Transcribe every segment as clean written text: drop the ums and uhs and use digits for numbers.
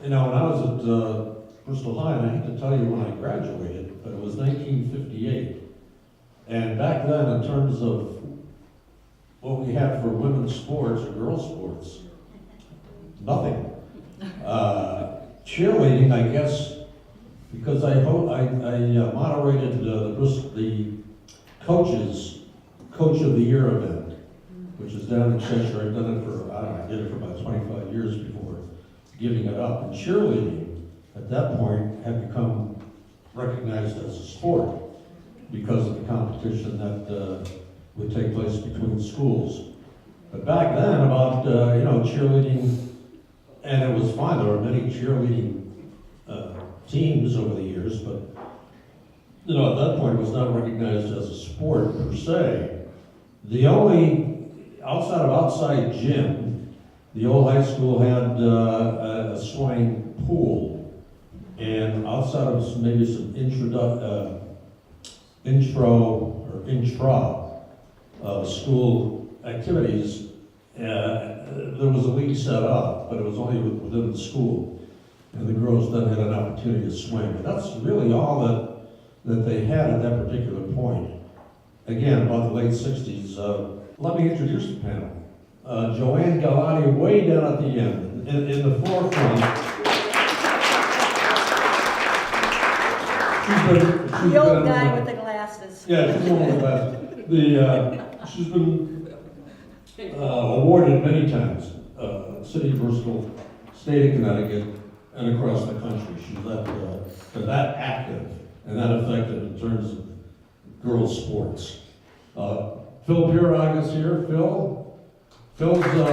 You know, when I was at Bristol High, and I hate to tell you when I graduated, but it was 1958. And back then, in terms of what we had for women's sports or girls' sports, nothing. Cheerleading, I guess, because I moderated the Coach of the Year event, which is down in Cheshire. I've done it for, I don't know, I did it for about 25 years before giving it up. And cheerleading, at that point, had become recognized as a sport because of the competition that would take place between schools. But back then, about, cheerleading, and it was fine, there were many cheerleading teams over the years, but, at that point, it was not recognized as a sport per se. The only, outside gym, the old high school had a swimming pool, and outside of maybe some intra school activities, there was a league set up, but it was only within the school, and the girls then had an opportunity to swim. And that's really all that they had at that particular point. Again, about the late 60s. Let me introduce the panel. Joann Galati, way down at the end, in the forefront. The old guy with the glasses. Yeah, she's the one with the glasses. She's been awarded many times, City of Bristol, State of Connecticut, and across the country. She's that active and that effective in terms of girls' sports. Phil Pirog is here. Phil's Bristol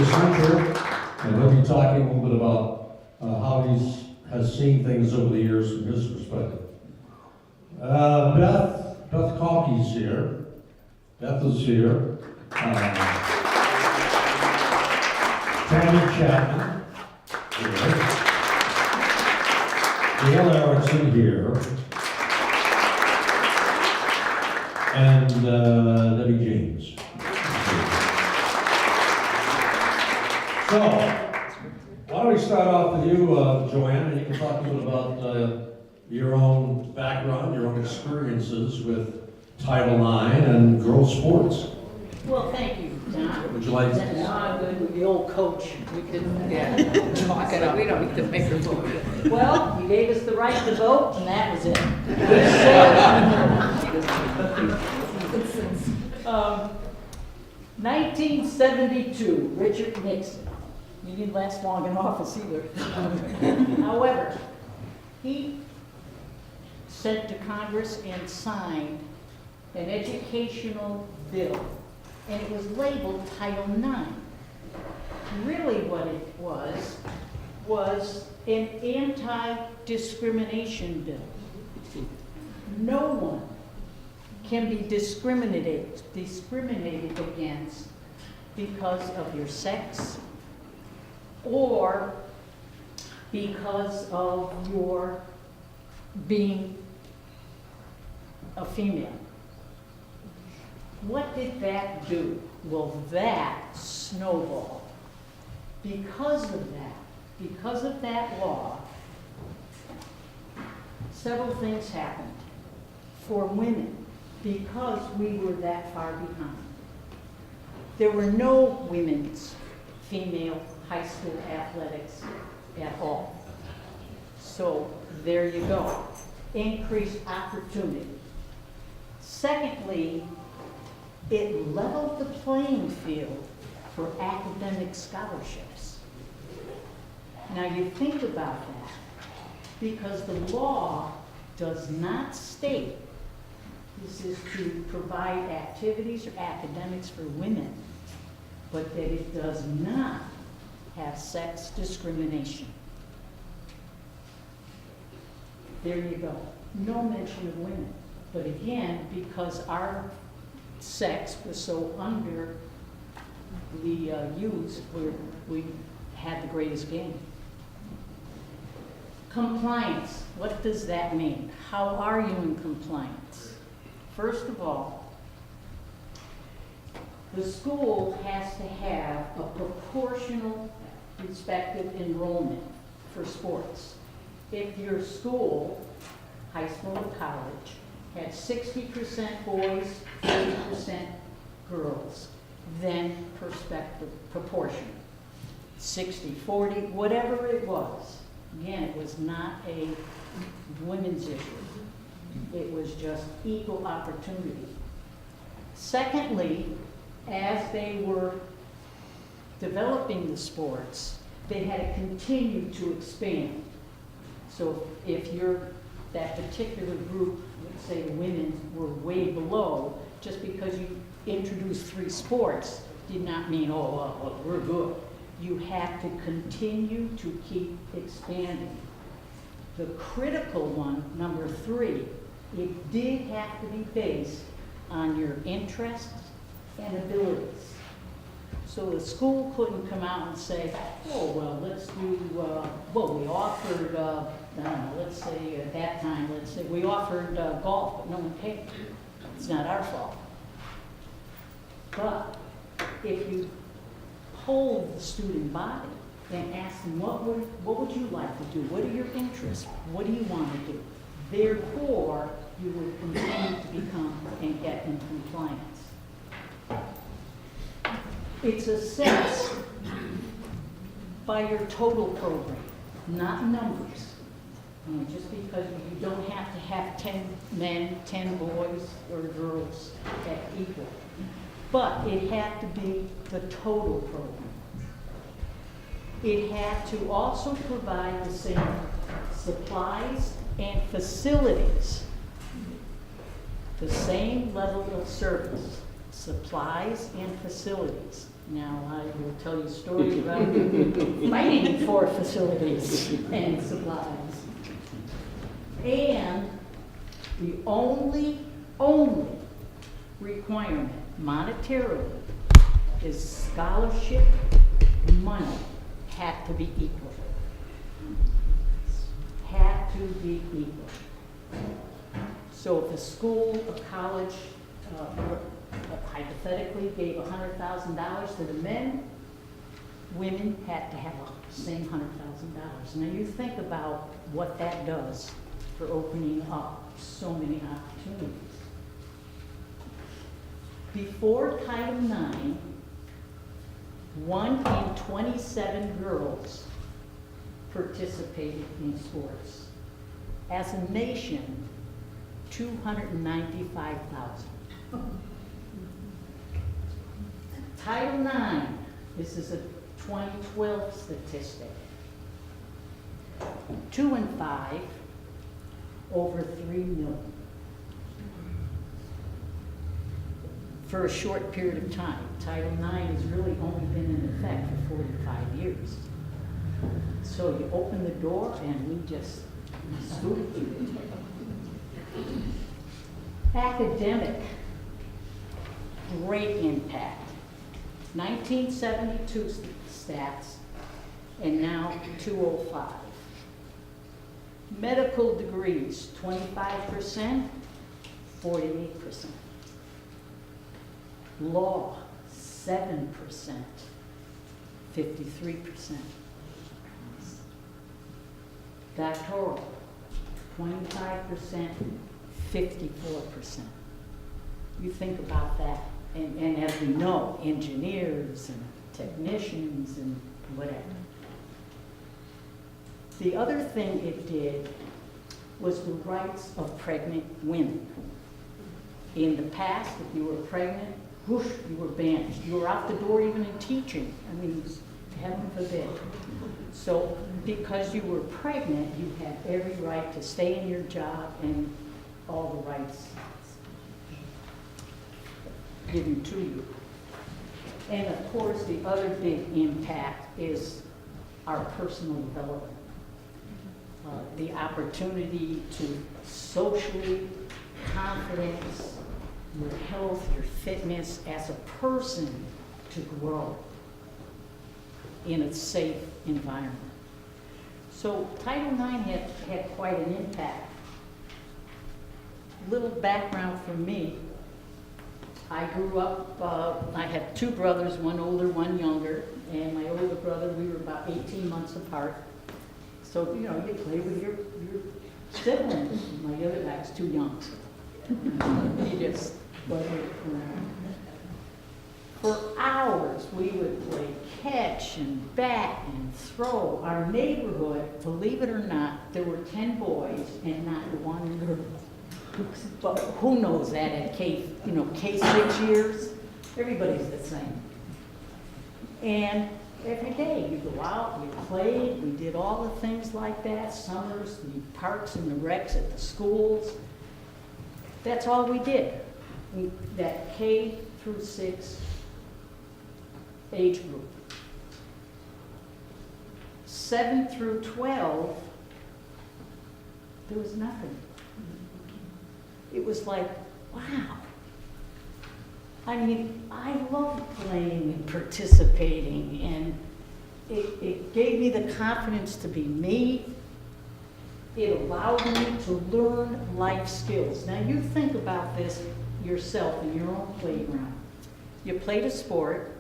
Center, and he'll be talking a little bit about how he has seen things over the years from his perspective. Beth Kauke's here. Beth is here. Tami Chapman here. Gail Ericson here. And Debbie James. So, why don't we start off with you, Joann, and you can talk a little about your own background, your own experiences with Title IX and girls' sports. Well, thank you, Don. Would you like to? Good with the old coach. We can, talk it up. We don't need to make a vote. Well, you gave us the right to vote, and that was it. 1972, Richard Nixon. He didn't last long in office either. However, he sent to Congress and signed an educational bill, and it was labeled Title IX. Really what it was an anti-discrimination bill. No one can be discriminated against because of your sex or because of your being a female. What did that do? Well, that snowballed. Because of that law, several things happened for women because we were that far behind. There were no women's female high school athletics at all. So there you go. Increased opportunity. Secondly, it leveled the playing field for academic scholarships. Now you think about that, because the law does not state this is to provide activities or academics for women, but that it does not have sex discrimination. There you go. No mention of women. But again, because our sex was so under the used, we had the greatest game. Compliance. What does that mean? How are you in compliance? First of all, the school has to have a proportional respective enrollment for sports. If your school, high school or college, had 60% boys, 40% girls, then proportion. 60-40, whatever it was. Again, it was not a women's issue. It was just equal opportunity. Secondly, as they were developing the sports, they had to continue to expand. So if you're that particular group, let's say the women were way below, just because you introduced 3 sports did not mean, oh, well, we're good. You have to continue to keep expanding. The critical one, number 3, it did have to be based on your interests and abilities. So the school couldn't come out and say, oh, well, let's do, we offered, I don't know, let's say at that time, let's say we offered golf, but no one paid. It's not our fault. But if you poll the student body and ask them, what would you like to do? What are your interests? What do you want to do? Therefore, you would continue to become and get in compliance. It's assessed by your total program, not numbers. Just because you don't have to have 10 men, 10 boys, or girls at equal. But it had to be the total program. It had to also provide the same supplies and facilities, the same level of service, supplies and facilities. Now, I will tell you stories about fighting for facilities and supplies. And the only requirement monetarily is scholarship money had to be equal. Had to be equal. So if a school, a college, hypothetically gave $100,000 to the men, women had to have the same $100,000. Now you think about what that does for opening up so many opportunities. Before Title IX, 1 in 27 girls participated in sports. As a nation, 295,000. Title IX, this is a 2012 statistic. 2 and 5, over 3 million. For a short period of time. Title IX has really only been in effect for 45 years. So you open the door and we just scoot through it. Academic, great impact. 1972 stats and now 205. Medical degrees, 25%, 48%. Law, 7%, 53%. Doctoral, 25%, 54%. You think about that. And as we know, engineers and technicians and whatever. The other thing it did was the rights of pregnant women. In the past, if you were pregnant, whoosh, you were banished. You were out the door even in teaching. I mean, heaven forbid. So because you were pregnant, you had every right to stay in your job and all the rights given to you. And of course, the other big impact is our personal development. The opportunity to socially, confidence, your health, your fitness as a person to grow in a safe environment. So Title IX had quite an impact. Little background for me. I grew up, I have two brothers, one older, one younger, and my older brother, we were about 18 months apart. So, you know, you play with your siblings. My other guy was too young, so he just wasn't around. For hours, we would play catch and bat and throw. Our neighborhood, believe it or not, there were 10 boys and not one girl. But who knows that at K6 years? Everybody's the same. And every day you go out, we played, we did all the things like that, summers, the parks and the recs at the schools. That's all we did. That K through 6 age group. 7 through 12, there was nothing. It was like, wow. I mean, I loved playing and participating, and it gave me the confidence to be me. It allowed me to learn life skills. Now you think about this yourself in your own playground. You played a sport.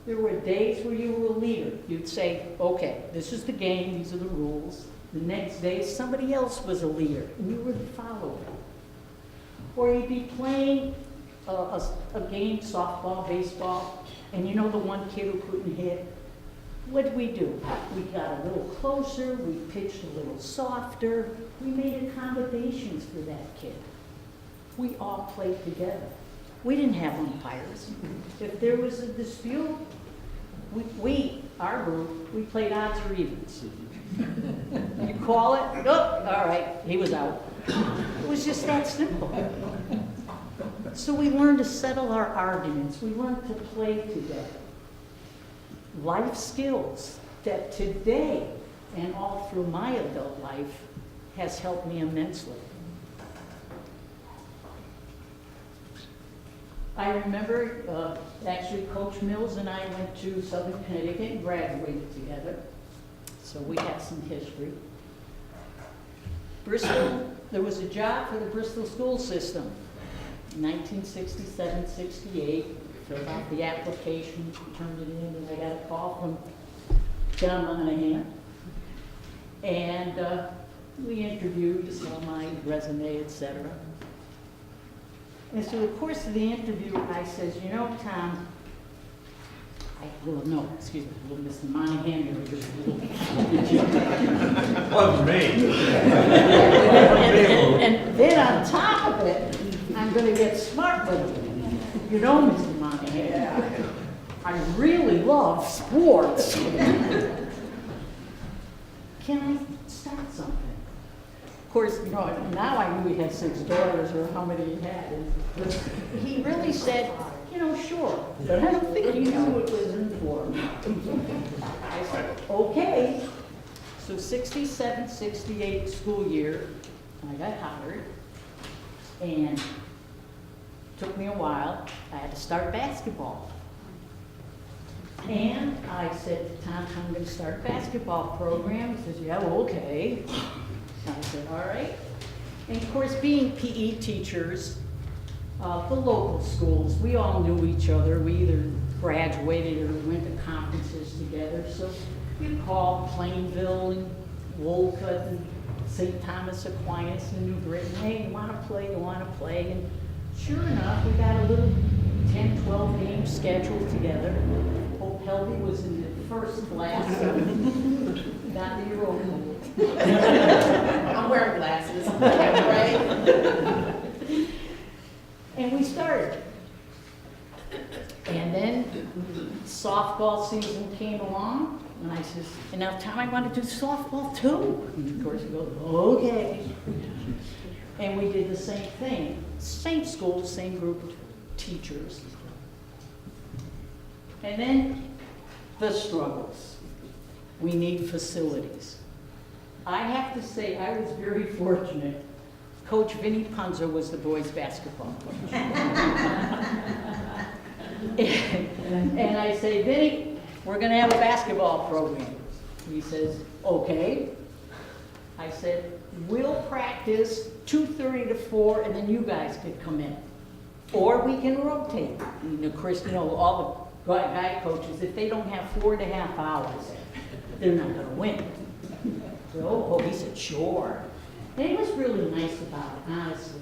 There were days where you were a leader. You'd say, okay, this is the game, these are the rules. The next day, somebody else was a leader, and you were the follower. Or you'd be playing a game, softball, baseball, and you know the one kid who couldn't hit? What did we do? We got a little closer, we pitched a little softer, we made accommodations for that kid. We all played together. We didn't have umpires. If there was a dispute, our group, we played odds or evens. You call it, oh, all right, he was out. It was just that simple. So we learned to settle our arguments. We learned to play together. Life skills that today and all through my adult life has helped me immensely. I remember actually Coach Mills and I went to Southern Connecticut and graduated together. So we have some history. Bristol, there was a job for the Bristol school system. 1967, 68, filled out the application, turned it in, and I got a call from John Monahan. And we interviewed, saw my resume, etc. And so in the course of the interview, I says, you know, Tom, excuse me, little Mr. Monahan here. Wasn't me. And then on top of it, I'm going to get smart with it. You know, Mr. Monahan, I really love sports. Can I start something? Of course, you know, now I knew he had 6 daughters or how many he had. And he really said, you know, sure, but I don't think he knew what was in for him. I said, okay. So 67, 68 school year, I got hired, and it took me a while. I had to start basketball. And I said to Tom, I'm going to start a basketball program. He says, yeah, well, okay. I said, all right. And of course, being PE teachers, the local schools, we all knew each other. We either graduated or went to conferences together. So you call Plainville and Wolcott and St. Thomas Aquinas and New Britain. Hey, you want to play? You want to play? And sure enough, we got a little 10, 12 game schedule together. Hope Helvey was in the first class. Not the Europa. I'm wearing glasses, right? And we started. And then softball season came along, and I says, and now Tom, I want to do softball too. And of course he goes, okay. And we did the same thing. Same school, same group of teachers. And then the struggles. We need facilities. I have to say, I was very fortunate. Coach Vinnie Punza was the boys' basketball coach. And I say, Vinnie, we're going to have a basketball program. He says, okay. I said, we'll practice 2:30 to 4, and then you guys could come in. Or we can rotate. You know, Chris, you know, all the guy coaches, if they don't have 4.5 hours, they're not gonna win. So, oh, he said, sure. And he was really nice about it, honestly.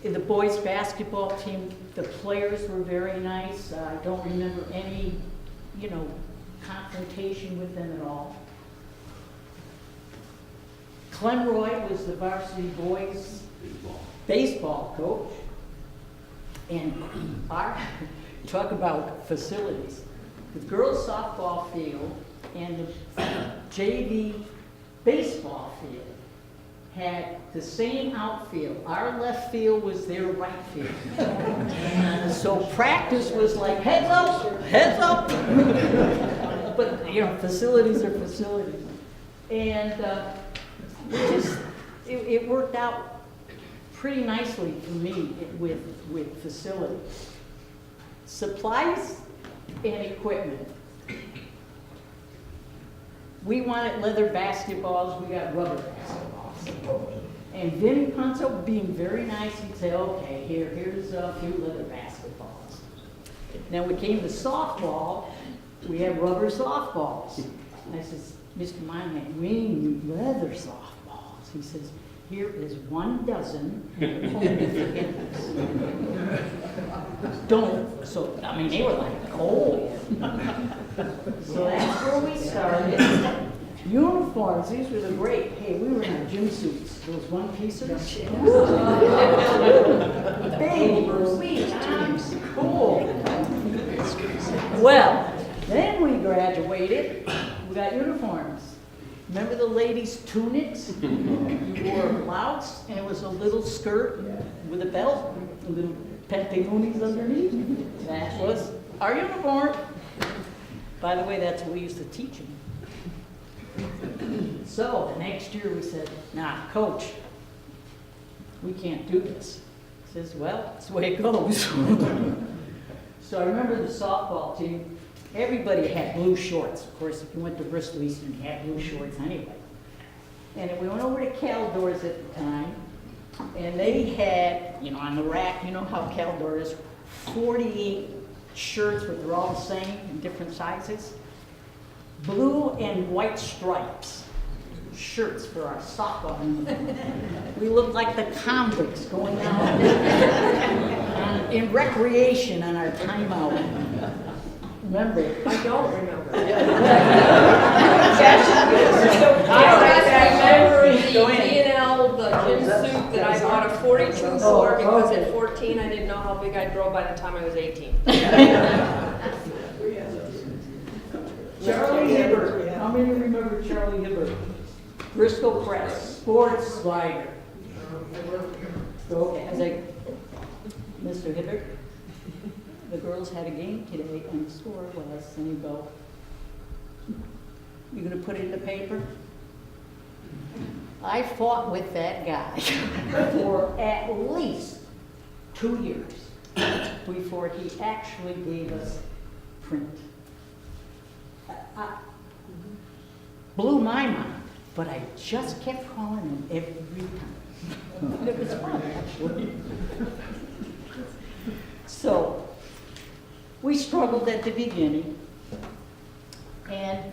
In the boys' basketball team, the players were very nice. I don't remember any, you know, confrontation with them at all. Clem Roy was the varsity boys baseball coach. And talk about facilities. The girls' softball field and the JV baseball field had the same outfield. Our left field was their right field. So practice was like heads up, heads up. But, you know, facilities are facilities. And it worked out pretty nicely for me with facilities. Supplies and equipment. We wanted leather basketballs, we got rubber basketballs. And Vinny Punzo, being very nice, he'd say, okay, here's a few leather basketballs. Now we came to softball, we had rubber softballs. And I says, Mr. Monahan, we need leather softballs. He says, here is 1 dozen, and only forgiveness. Don't, so, I mean, they were like, oh. So that's where we started. Uniforms, these were the great, hey, we were in our gym suits, those one-piecers. Baby, sweet, cool. Well, then we graduated, we got uniforms. Remember the ladies' tunics? You wore a blouse, and it was a little skirt with a belt, a little pantaloons underneath. That was our uniform. By the way, that's what we used to teach them. So the next year we said, nah, coach, we can't do this. He says, well, that's the way it goes. So I remember the softball team. Everybody had blue shorts. Of course, if you went to Bristol Eastern, you had blue shorts anyway. And we went over to Caldor's at the time, and they had, you know, on the rack, you know how Caldor is, 48 shirts, but they're all the same in different sizes. Blue and white stripes shirts for our softball uniform. We looked like the convicts going out in recreation on our timeout. Remember? I don't remember. I remember the D&L, the gym suit that I bought a 42 for because at 14 I didn't know how big I'd grow by the time I was 18. Charlie Hibbert. How many remember Charlie Hibbert? Bristol Press, sports writer. Okay, I was like, Mr. Hibbert, the girls had a game today and the score was, and you go, you gonna put it in the paper? I fought with that guy for at least 2 years before he actually gave us print. Blew my mind, but I just kept calling him every time. It was fun, actually. So, we struggled at the beginning, and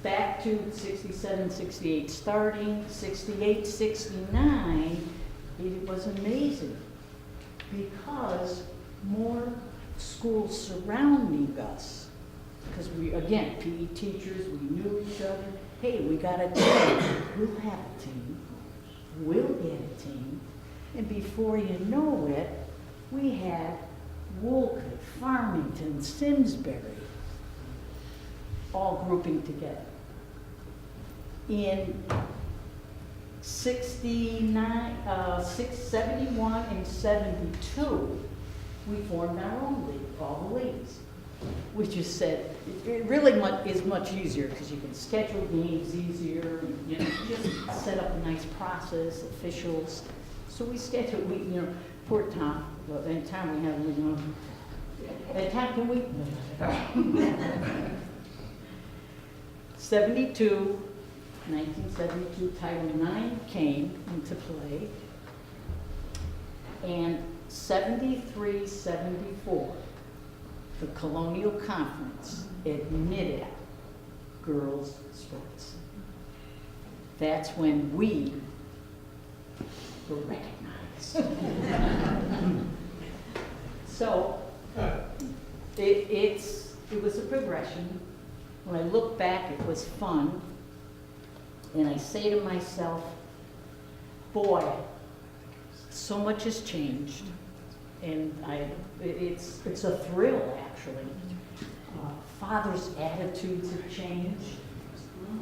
back to 67, 68 starting, 68, 69, it was amazing because more schools surrounding us. Because we, again, PE teachers, we knew each other. Hey, we got a team. We'll have a team. We'll get a team. And before you know it, we had Woolcott, Farmington, Simsbury, all grouping together. In 71 and 72, we formed our own league, all the leagues. We just said, it really is much easier because you can schedule games easier, you know, just set up a nice process, officials. So we scheduled, you know, poor Tom, well, any time we have, you know, any time can we? 1972, Title IX came into play. 73-74, the Colonial Conference admitted girls' sports. That's when we were recognized. So it was a progression. When I look back, it was fun. And I say to myself, boy, so much has changed. And it's a thrill, actually. Fathers' attitudes have changed.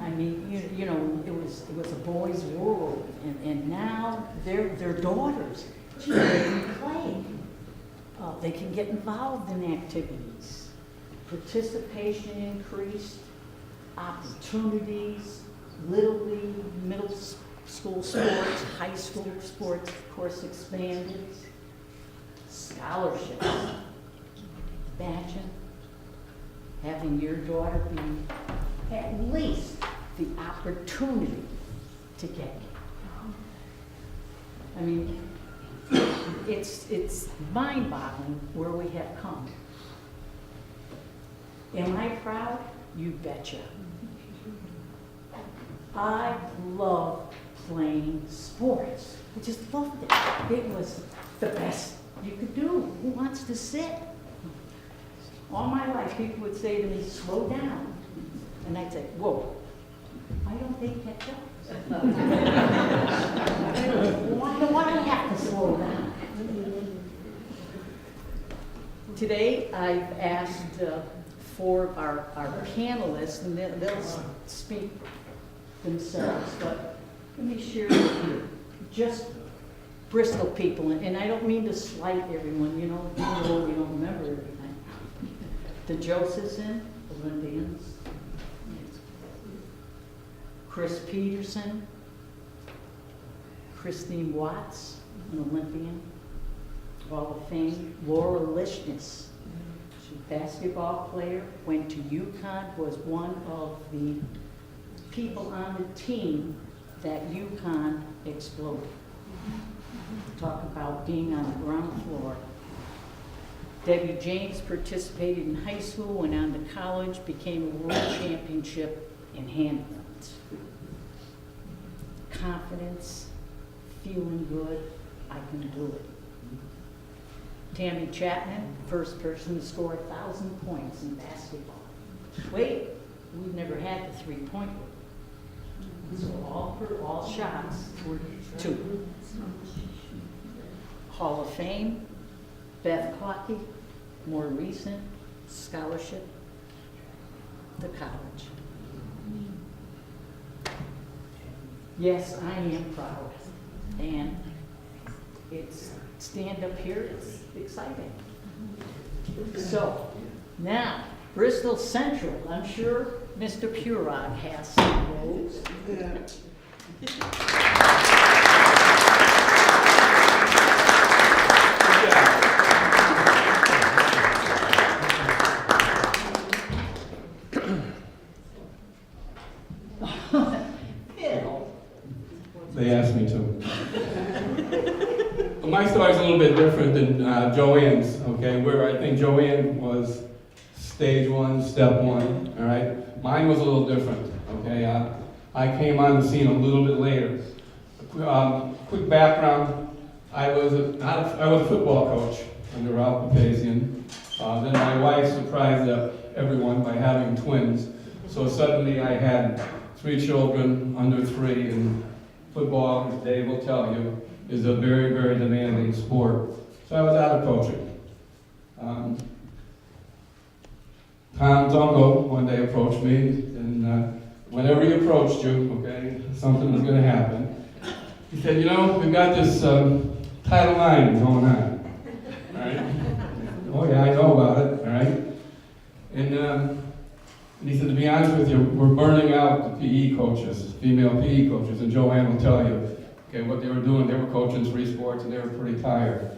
I mean, you know, it was a boy's world, and now their daughters, gee, they can play. They can get involved in activities. Participation increased, opportunities, little league, middle school sports, high school sports, of course, expanded. Scholarships. Imagine having your daughter be at least the opportunity to get it. I mean, it's mind-boggling where we have come. Am I proud? You betcha. I love playing sports. I just loved it. It was the best you could do. Who wants to sit? All my life, people would say to me, slow down. And I'd say, whoa, why don't they catch up? Why do I have to slow down? Today, I've asked for our panelists, and they'll speak themselves, but let me share with you just Bristol people, and I don't mean to slight everyone, you know, even though we don't remember everything. The Josephs, Olympians, Chris Peterson, Christine Watts, an Olympian, Hall of Fame, Laura Lishness, she's a basketball player, went to UConn, was one of the people on the team that UConn exploded. Talk about being on the ground floor. Debbie James participated in high school, went on to college, became a world championship in handguns. Confidence, feeling good, I can do it. Tami Chapman, first person to score 1,000 points in basketball. Wait, we've never had the three-point rule. So all shots were 2. Hall of Fame, Beth Kauke, more recent, scholarship, the college. Yes, I am proud. And it's stand up here, it's exciting. So, now, Bristol Central, I'm sure Mr. Pirog has some roles. They asked me to. My story's a little bit different than Joann's, okay? Where I think Joann was stage 1, step 1, all right? Mine was a little different, okay? I came on the scene a little bit later. Quick background, I was a football coach under Ralph Papazian. Then my wife surprised everyone by having twins. So suddenly I had 3 children under 3, and football, as Dave will tell you, is a very, very demanding sport. So I was out of coaching. Tom Zungo one day approached me, and whenever he approached you, okay, something was going to happen. He said, you know, we've got this Title IX going on. All right? Oh yeah, I know about it, all right? And he said, to be honest with you, we're burning out the PE coaches, female PE coaches, and Joann will tell you, okay, what they were doing, they were coaching 3 sports and they were pretty tired.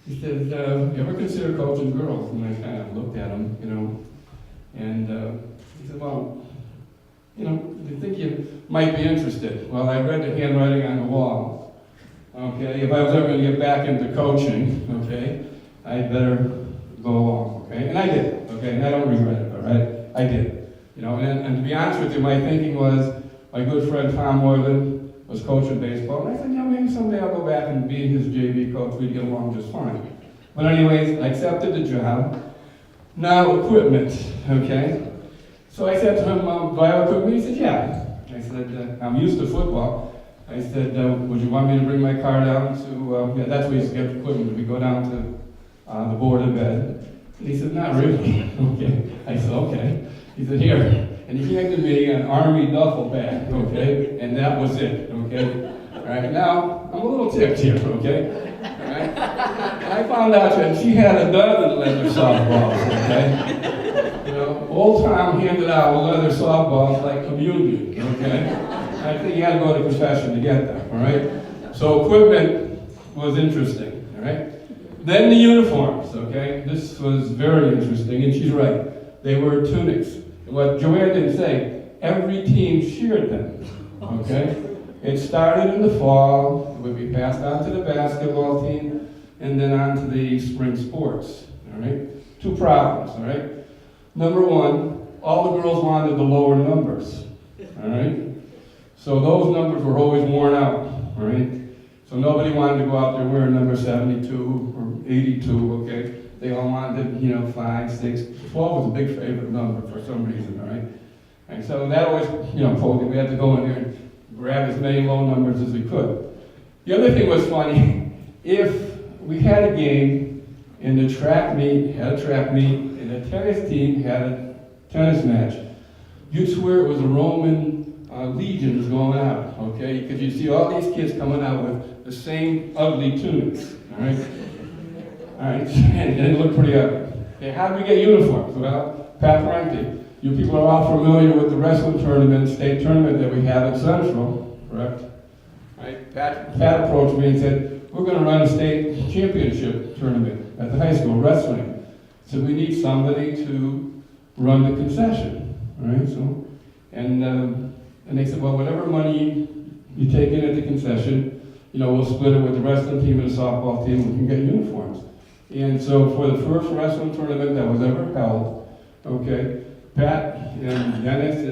He said, you ever consider coaching girls? And I kind of looked at him, you know, and he said, well, you know, do you think you might be interested? Well, I read the handwriting on the wall. okay, if I was ever going to get back into coaching, okay, I'd better go along, okay? And I did, okay, and I don't regret it, all right? I did. You know, and to be honest with you, my thinking was, my good friend Tom Moylan was coaching baseball, and I said, you know, maybe someday I'll go back and be his JV coach, we'd get along just fine. But anyways, I accepted the job. Now, equipment, okay? So I said to him, do I have equipment? He said, yeah. I said, I'm used to football. I said, would you want me to bring my car down to, yeah, that's where we used to get equipment. We go down to the board of bed. And he said, not really. Okay. I said, okay. He said, here. And he handed me an Army duffel bag, okay? And that was it, okay? All right, now, I'm a little ticked here, okay? All right? And I found out that she had a dozen leather softballs, okay? You know, old Tom handed out leather softballs like communion, okay? I think you had to go to confession to get them, all right? So equipment was interesting, all right? Then the uniforms, okay? This was very interesting, and she's right. They were tunics. What Joann didn't say, every team shared them, okay? It started in the fall, it would be passed on to the basketball team, and then on to the spring sports, all right? Two problems, all right? Number one, all the girls wanted the lower numbers, all right? So those numbers were always worn out, all right? So nobody wanted to go out there wearing number 72 or 82, okay? They all wanted, you know, 5, 6, 12 was a big favorite number for some reason, all right? And so that always, you know, we had to go in there and grab as many low numbers as we could. The other thing was funny, if we had a game and the track meet had a track meet and the tennis team had a tennis match, you'd swear it was a Roman legions going out, okay? Because you see all these kids coming out with the same ugly tunics, all right? All right, and it looked pretty ugly. Okay, how did we get uniforms? Well, Pat Parenti. You people are all familiar with the wrestling tournament, state tournament that we have at Central, correct? Right? Pat approached me and said, we're going to run a state championship tournament at the high school, wrestling. So we need somebody to run the concession, all right? So, and they said, well, whatever money you take in at the concession, you know, we'll split it with the wrestling team and the softball team, we can get uniforms. And so for the first wrestling tournament that was ever held, okay, Pat and Dennis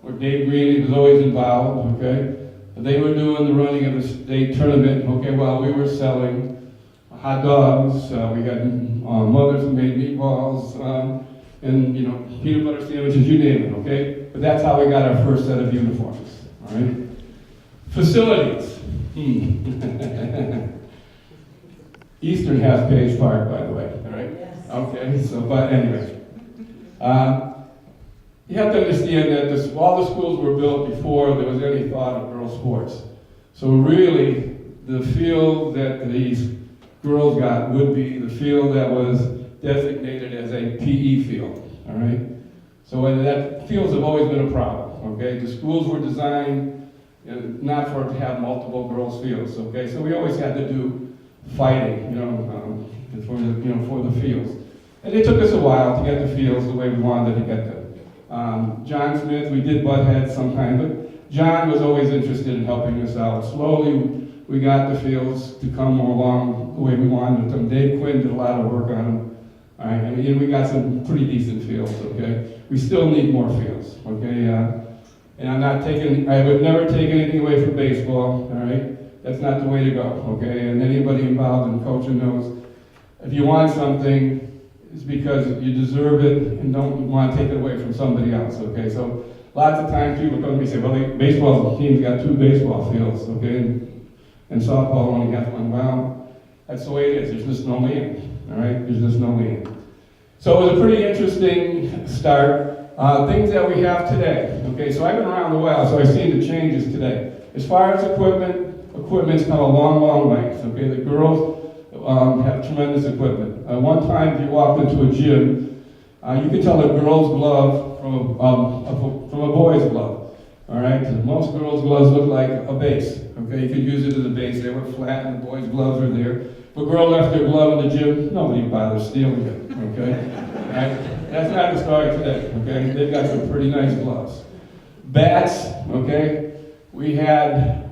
or Dave Green was always involved, okay? They were doing the running of the state tournament, okay, while we were selling hot dogs, we had mothers who made meatballs, and, you know, peanut butter sandwiches, you name it, okay? But that's how we got our first set of uniforms, all right? Facilities. Eastern has Page Park, by the way, all right? Yes. Okay, so, but anyway. You have to understand that all the schools were built before there was any thought of girls' sports. So really, the field that these girls got would be the field that was designated as a PE field, all right? So that fields have always been a problem, okay? The schools were designed not for it to have multiple girls' fields, okay? So we always had to do fighting, for the fields. And it took us a while to get the fields the way we wanted to get them. John Smith, we did butt heads sometimes, but John was always interested in helping us out. Slowly, we got the fields to come more along the way we wanted them. Dave Quinn did a lot of work on them. All right, and we got some pretty decent fields, okay? We still need more fields, okay? And I would never take anything away from baseball, all right? That's not the way to go, okay? And anybody involved in coaching knows, if you want something, it's because you deserve it and don't want to take it away from somebody else, okay? So lots of times people come to me and say, well, the baseball team's got 2 baseball fields, okay? And softball only has 1. Well, that's the way it is. There's just no land, all right? There's just no land. So it was a pretty interesting start. Things that we have today, okay? So I've been around a while, so I've seen the changes today. As far as equipment's come a long, long way, okay? The girls have tremendous equipment. One time, if you walked into a gym, you could tell a girl's glove from a boy's glove, all right? Most girls' gloves look like a base, okay? You could use it as a base. They were flat, and the boys' gloves were there. If a girl left their glove in the gym, nobody bothers stealing it, okay? All right? That's not the story today, okay? They've got some pretty nice gloves. Bats, okay? We had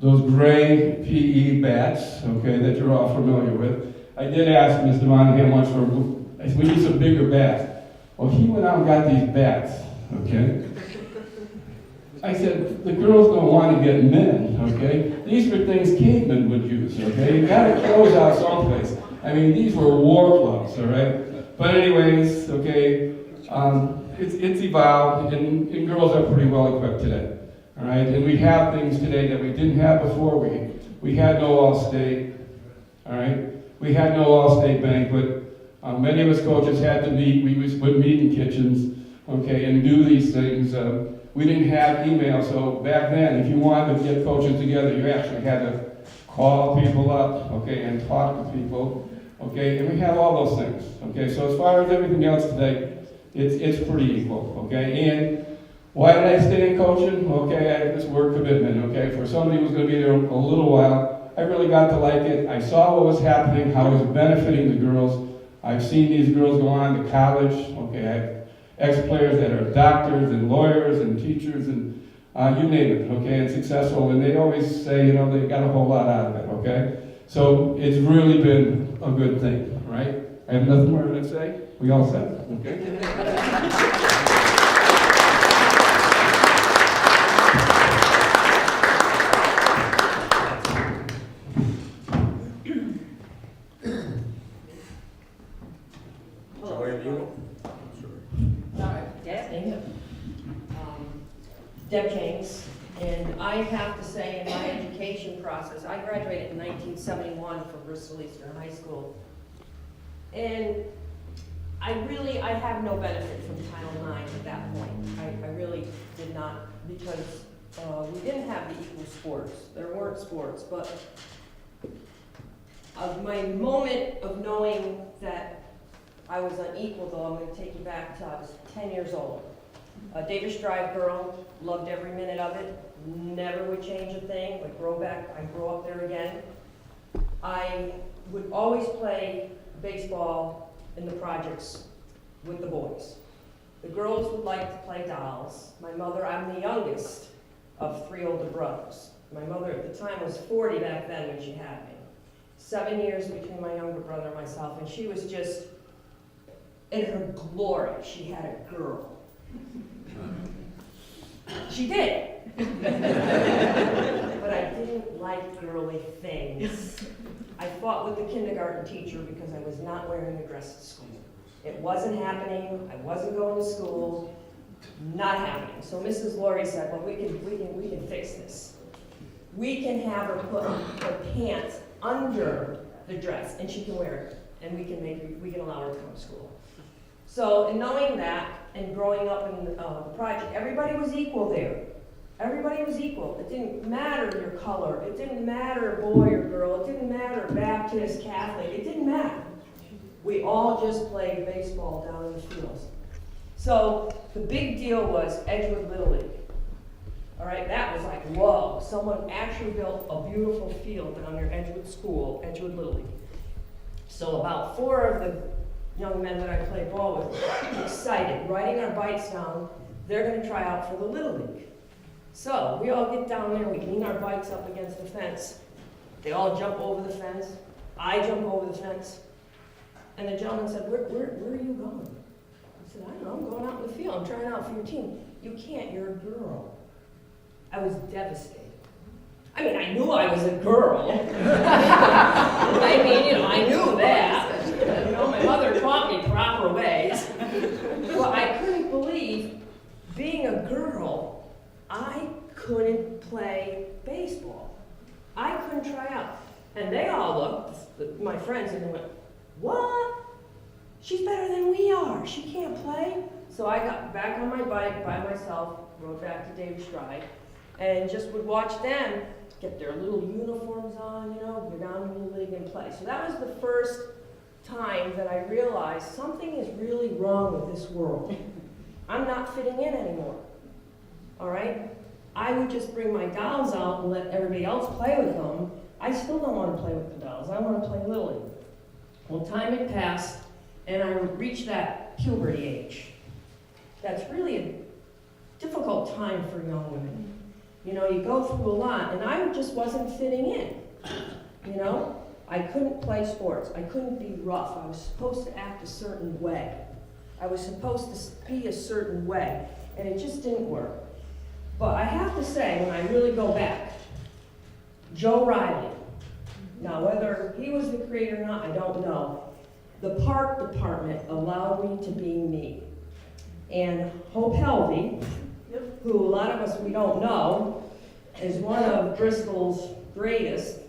those gray PE bats, okay, that you're all familiar with. I did ask Mr. Monahan once for, I said, we need some bigger bats. Well, he went out and got these bats, okay? I said, the girls don't want to get men, okay? These were things cavemen would use, okay? You gotta close out someplace. I mean, these were war clubs, all right? But anyways, okay, it's evolved, and girls are pretty well equipped today, all right? And we have things today that we didn't have before. We had no all-state, all right? We had no all-state banquet. Many of us coaches had to meet. We would meet in kitchens, okay, and do these things. We didn't have email, so back then, if you wanted to get coaches together, you actually had to call people up, okay, and talk to people, okay, and we have all those things, okay. So as far as everything else today, it's pretty equal, okay. And why did I stay in coaching? Okay, I had this work commitment, okay. For somebody who's going to be there a little while, I really got to like it. I saw what was happening, how it was benefiting the girls. I've seen these girls go on to college, okay. I have ex-players that are doctors and lawyers and teachers and you name it, okay, and successful, and they always say, you know, they got a whole lot out of it, okay? So it's really been a good thing, right? I have nothing more to say. We all said it, okay? Deb James, and I have to say in my education process, I graduated in 1971 from Bristol Eastern High School, and I have no benefit from Title IX at that point. I really did not, because we didn't have the equal sports. There weren't sports, but my moment of knowing that I was unequal, though, I'm going to take you back to I was 10 years old. A Davis Drive girl, loved every minute of it, never would change a thing, would grow up there again. I would always play baseball in the projects with the boys. The girls would like to play dolls. My mother, I'm the youngest of 3 older brothers. My mother at the time was 40 back then when she had me. 7 years between my younger brother and myself, and she was just in her glory. She had a girl. She did. But I didn't like girly things. I fought with the kindergarten teacher because I was not wearing a dress at school. It wasn't happening. I wasn't going to school. Not happening. So Mrs. Laurie said, well, we can fix this. We can have her put her pants under the dress and she can wear it. And we can allow her to come to school. So in knowing that, and growing up in the project, everybody was equal there. Everybody was equal. It didn't matter your color. It didn't matter boy or girl. It didn't matter Baptist, Catholic. It didn't matter. We all just played baseball down in the fields. So the big deal was Edgewood Little League. All right, that was like, whoa, someone actually built a beautiful field down near Edgewood School, Edgewood Little League. So about 4 of the young men that I played ball with, excited, riding our bikes down, they're going to try out for the Little League. So we all get down there, we lean our bikes up against the fence. They all jump over the fence. I jump over the fence. And the gentleman said, where are you going? I said, I don't know, I'm going out in the field. I'm trying out for your team. You can't, you're a girl. I was devastated. I mean, I knew I was a girl. I mean, I knew that. My mother taught me proper ways. But I couldn't believe, being a girl, I couldn't play baseball. I couldn't try out. And they all looked, my friends, and they went, what? She's better than we are. She can't play. So I got back on my bike by myself, rode back to Davis Drive, and just would watch them get their little uniforms on, go down to the league and play. So that was the first time that I realized something is really wrong with this world. I'm not fitting in anymore. All right? I would just bring my dolls out and let everybody else play with them. I still don't want to play with the dolls. I want to play Little League. Well, time had passed, and I reached that puberty age. That's really a difficult time for young women. You know, you go through a lot, and I just wasn't fitting in, you know? I couldn't play sports. I couldn't be rough. I was supposed to act a certain way. I was supposed to be a certain way, and it just didn't work. But I have to say, when I really go back, Joe Riley, now whether he was the creator or not, I don't know. The park department allowed me to be me. And Hope Helvey, who a lot of us we don't know, is one of Bristol's greatest.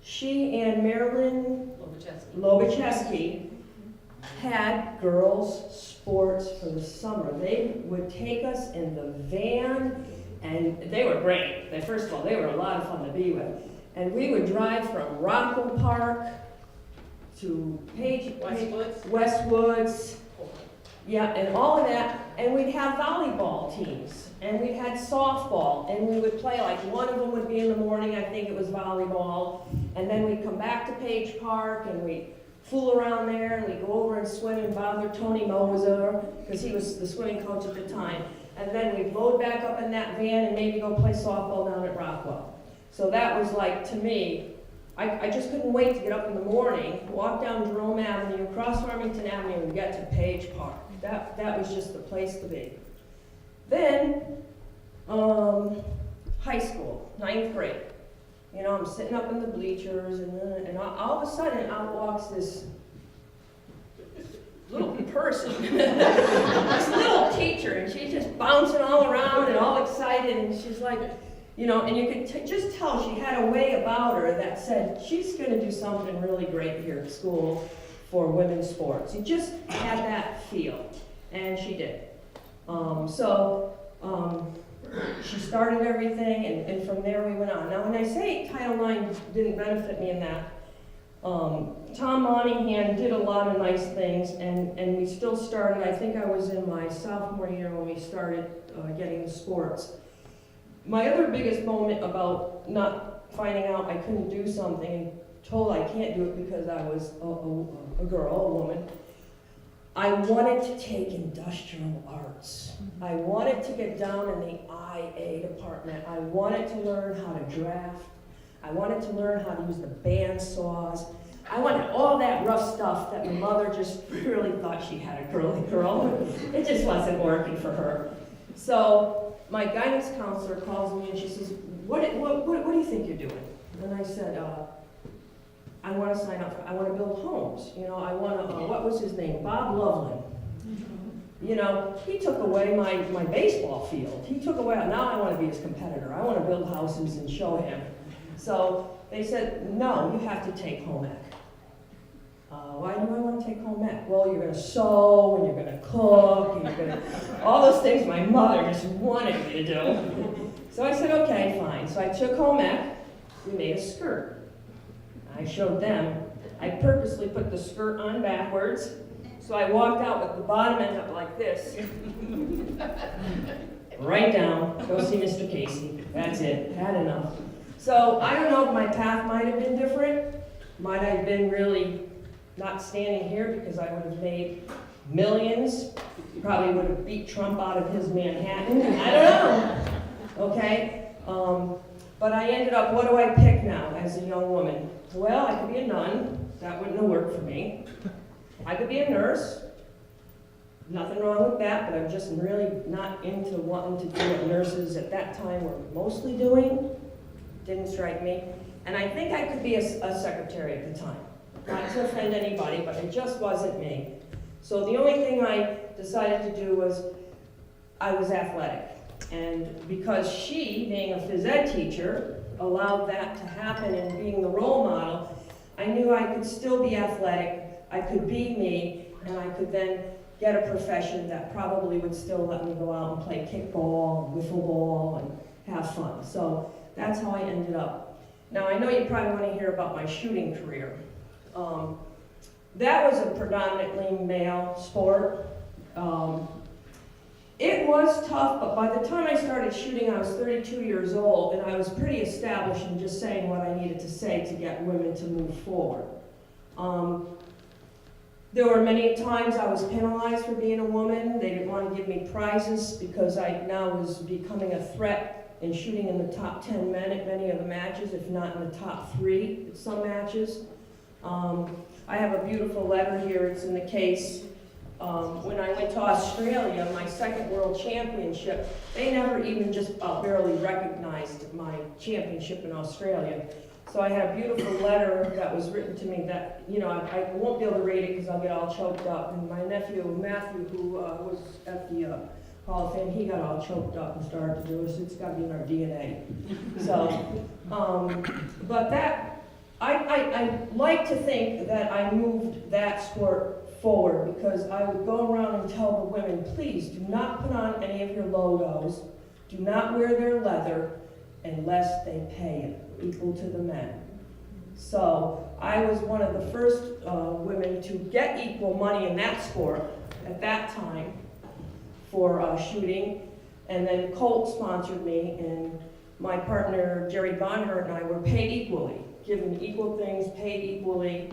She and Marilyn Lobacheski had girls' sports for the summer. They would take us in the van, and they were great. First of all, they were a lot of fun to be with. And we would drive from Rockland Park to Westwoods, yeah, and all of that. And we'd have volleyball teams, and we had softball, and we would play, like one of them would be in the morning, I think it was volleyball, and then we'd come back to Page Park, and we'd fool around there, and we'd go over and swim and bother Tony Moser, because he was the swimming coach at the time. And then we'd load back up in that van and maybe go play softball down at Rockwell. So that was like, to me, I just couldn't wait to get up in the morning, walk down Jerome Avenue, cross Farmington Avenue, and get to Page Park. That was just the place to be. Then, high school, 9th grade. You know, I'm sitting up in the bleachers, and all of a sudden, out walks this little person, this little teacher, and she's just bouncing all around and all excited, and she's like, you know, and you could just tell she had a way about her that said, she's going to do something really great here at school for women's sports. You just had that feel, and she did. She started everything, and from there we went on. Now, when I say Title IX didn't benefit me in that, Tom Monahan did a lot of nice things, and we still started. I think I was in my sophomore year when we started getting the sports. My other biggest moment about not finding out I couldn't do something and told I can't do it because I was a girl, a woman, I wanted to take industrial arts. I wanted to get down in the IA department. I wanted to learn how to draft. I wanted to learn how to use the band saws. I wanted all that rough stuff that my mother just really thought she had a girly girl. It just wasn't working for her. So my guidance counselor calls me and she says, what do you think you're doing? And I said, I want to sign up, I want to build homes. You know, I want to, what was his name? Bob Loveland. You know, he took away my baseball field. He took away, now I want to be his competitor. I want to build houses and show him. So they said, no, you have to take home ec. Why do I want to take home ec? Well, you're going to sew, and you're going to cook, and you're going to, all those things my mother just wanted me to do. So I said, okay, fine. So I took home ec, we made a skirt. I showed them. I purposely put the skirt on backwards, so I walked out with the bottom end up like this. Right down, go see Mr. Casey. That's it, had enough. So I don't know if my path might have been different. Might have been really not standing here because I would have made millions. Probably would have beat Trump out of his Manhattan. I don't know. Okay? But I ended up, what do I pick now as a young woman? Well, I could be a nun. That wouldn't have worked for me. I could be a nurse. Nothing wrong with that, but I'm just really not into wanting to do what nurses at that time were mostly doing. Didn't strike me. And I think I could be a secretary at the time. Not to offend anybody, but it just wasn't me. So the only thing I decided to do was, I was athletic. And because she, being a phys ed teacher, allowed that to happen and being the role model, I knew I could still be athletic, I could be me, and I could then get a profession that probably would still let me go out and play kickball, wiffle ball, and have fun. So that's how I ended up. Now, I know you probably want to hear about my shooting career. That was a predominantly male sport. It was tough, but by the time I started shooting, I was 32 years old, and I was pretty established in just saying what I needed to say to get women to move forward. There were many times I was penalized for being a woman. They didn't want to give me prizes because I now was becoming a threat and shooting in the top 10 men at many of the matches, if not in the top 3 at some matches. I have a beautiful letter here, it's in the case. When I went to Australia, my second world championship, they never even just barely recognized my championship in Australia. So I had a beautiful letter that was written to me that, you know, I won't be able to read it because I'll get all choked up. And my nephew, Matthew, who was at the Hall of Fame, he got all choked up and started to do it, so it's got to be in our DNA. So, but that, I like to think that I moved that sport forward because I would go around and tell the women, please do not put on any of your logos, do not wear their leather unless they pay it equal to the men. So I was one of the first women to get equal money in that sport at that time for shooting. And then Colt sponsored me, and my partner Jerry Bonhart and I were paid equally, given equal things, paid equally.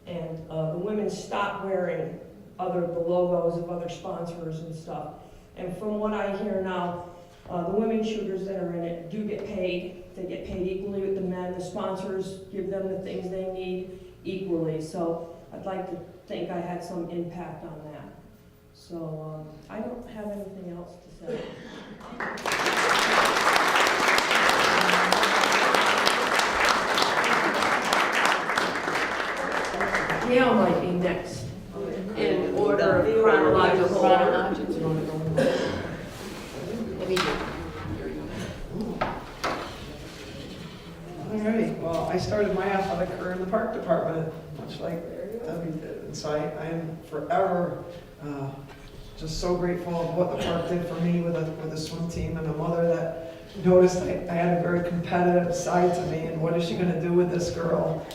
And the women stopped wearing the logos of other sponsors and stuff. And from what I hear now, the women shooters that are in it do get paid. They get paid equally with the men. The sponsors give them the things they need equally. So I'd like to think I had some impact on that. So I don't have anything else to say. Gail might be next in order of chronological order. All right, well, I started my athletic career in the park department, much like Debbie did. And so I am forever just so grateful of what the park did for me with a swim team, and a mother that noticed I had a very competitive side to me, and what is she going to do with this girl?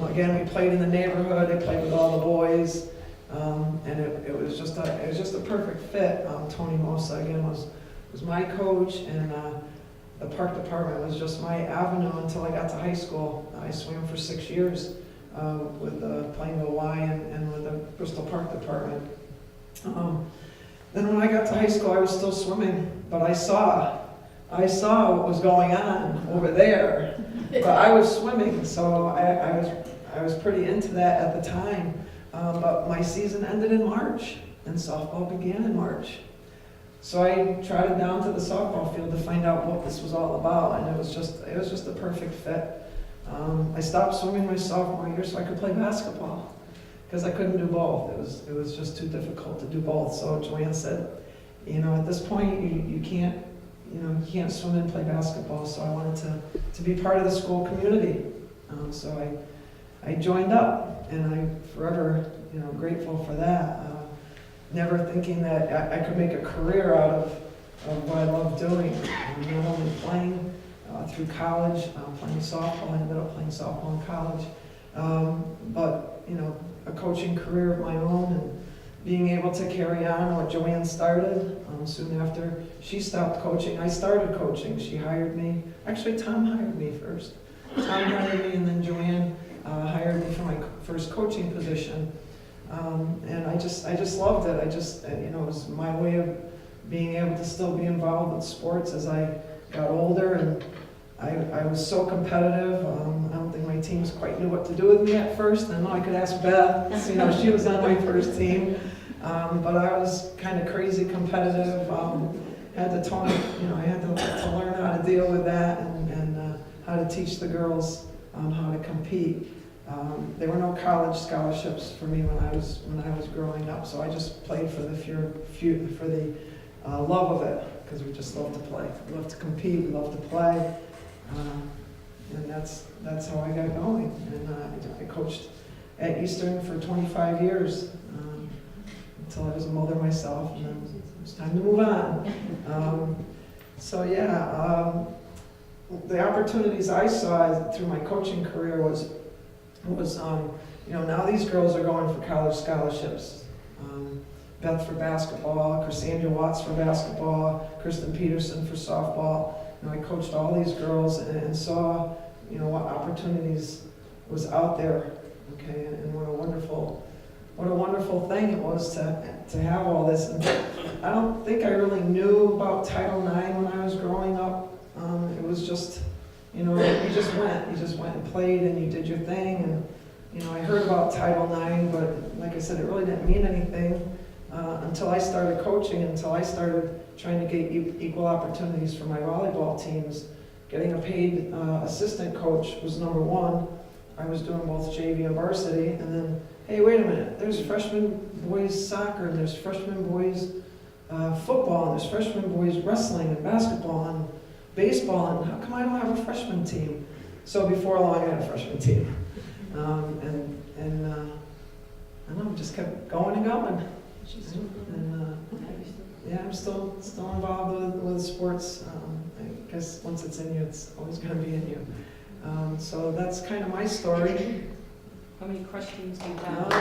Again, we played in the neighborhood, I played with all the boys, and it was just a perfect fit. Tony Mosa, again, was my coach, and the park department was just my avenue until I got to high school. I swam for 6 years with playing with Y and with the Bristol Park Department. Then when I got to high school, I was still swimming, but I saw what was going on over there. But I was swimming, so I was pretty into that at the time. But my season ended in March, and softball began in March. So I trotted down to the softball field to find out what this was all about, and it was just a perfect fit. I stopped swimming my sophomore year so I could play basketball, because I couldn't do both. It was just too difficult to do both. So Joann said, you know, at this point you can't swim and play basketball. So I wanted to be part of the school community. So I joined up, and I'm forever grateful for that. Never thinking that I could make a career out of what I love doing. Not only playing through college, playing softball. I ended up playing softball in college, but a coaching career of my own, and being able to carry on what Joann started. Soon after she stopped coaching, I started coaching. She hired me. Actually, Tom hired me first. Tom hired me, and then Joann hired me for my first coaching position. And I just loved it. It was my way of being able to still be involved with sports as I got older, and I was so competitive. I don't think my teams quite knew what to do with me at first. I know I could ask Beth. She was on my first team, but I was kind of crazy competitive. Had to I had to learn how to deal with that, and how to teach the girls how to compete. There were no college scholarships for me when I was growing up, so I just played for the love of it, because we just love to play. We love to compete, we love to play, and that's how I got going. And I coached at Eastern for 25 years until I was a mother myself, and then it was time to move on. The opportunities I saw through my coaching career was now these girls are going for college scholarships. Beth for basketball, Cassandra Watts for basketball, Kristen Peterson for softball. I coached all these girls and saw, what opportunities was out there. Okay, and what a wonderful what a wonderful thing it was to have all this. And I don't think I really knew about Title IX when I was growing up. It was just, you know, you just went and played and you did your thing. And, you know, I heard about Title IX, but like I said, it really didn't mean anything until I started coaching, until I started trying to get equal opportunities for my volleyball teams. Getting a paid assistant coach was number one. I was doing both JV and varsity, and then, hey, wait a minute, there's freshman boys soccer, and there's freshman boys football, and there's freshman boys wrestling and basketball and baseball, and how come I don't have a freshman team? So before long, I had a freshman team. I don't know, just kept going and going. Yeah, I'm still involved with sports. I guess once it's in you, it's always going to be in you. So that's kind of my story. How many questions do you have?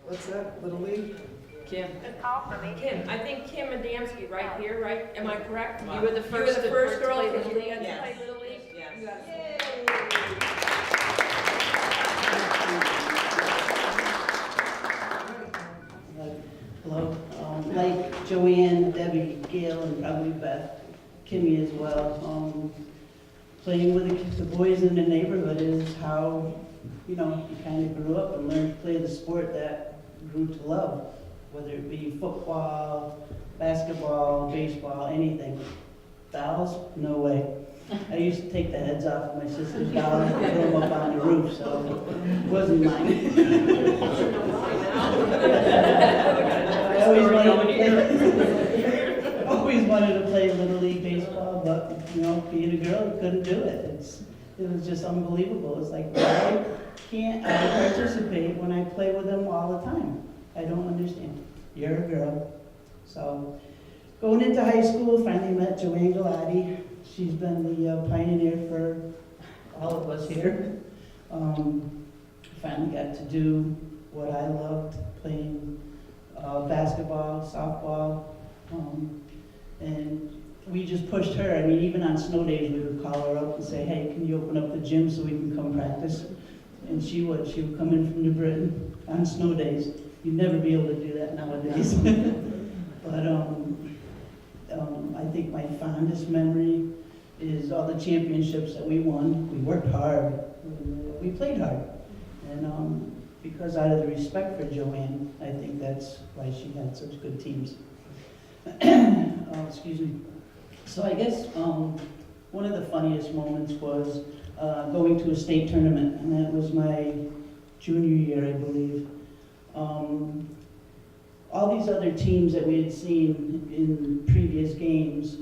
What's that, Little League? Kim. Kim, I think Kim Adamski right here, right? Am I correct? You were the first girl to to play Little League? play Little League? Yes. You got it. Hello. Like Joann, Debbie, Gail, and probably Beth, Kimmy as well. Playing with the boys in the neighborhood is how, you know, you kind of grew up and learned to play the sport that grew to love, whether it be football, basketball, baseball, anything. Dolls? No way. I used to take the heads off of my sister's dolls and throw them up on the roof, so it wasn't mine. I always wanted to play Little League baseball, but, you know, being a girl, couldn't do it. It was just unbelievable. It's like, why can't I participate when I play with them all the time? I don't understand. You're a girl. So, going into high school, finally met Joann Galati. She's been the pioneer for all of us here. Finally got to do what I loved, playing basketball, softball, and we just pushed her. I mean, even on snow days, we would call her up and say, hey, can you open up the gym so we can come practice? And she would come in from New Britain on snow days. You'd never be able to do that nowadays. But I think my fondest memory is all the championships that we won. We worked hard. We played hard. And because out of the respect for Joann, I think that's why she had such good teams. Excuse me. So I guess one of the funniest moments was going to a state tournament, and that was my junior year, I believe. All these other teams that we had seen in previous games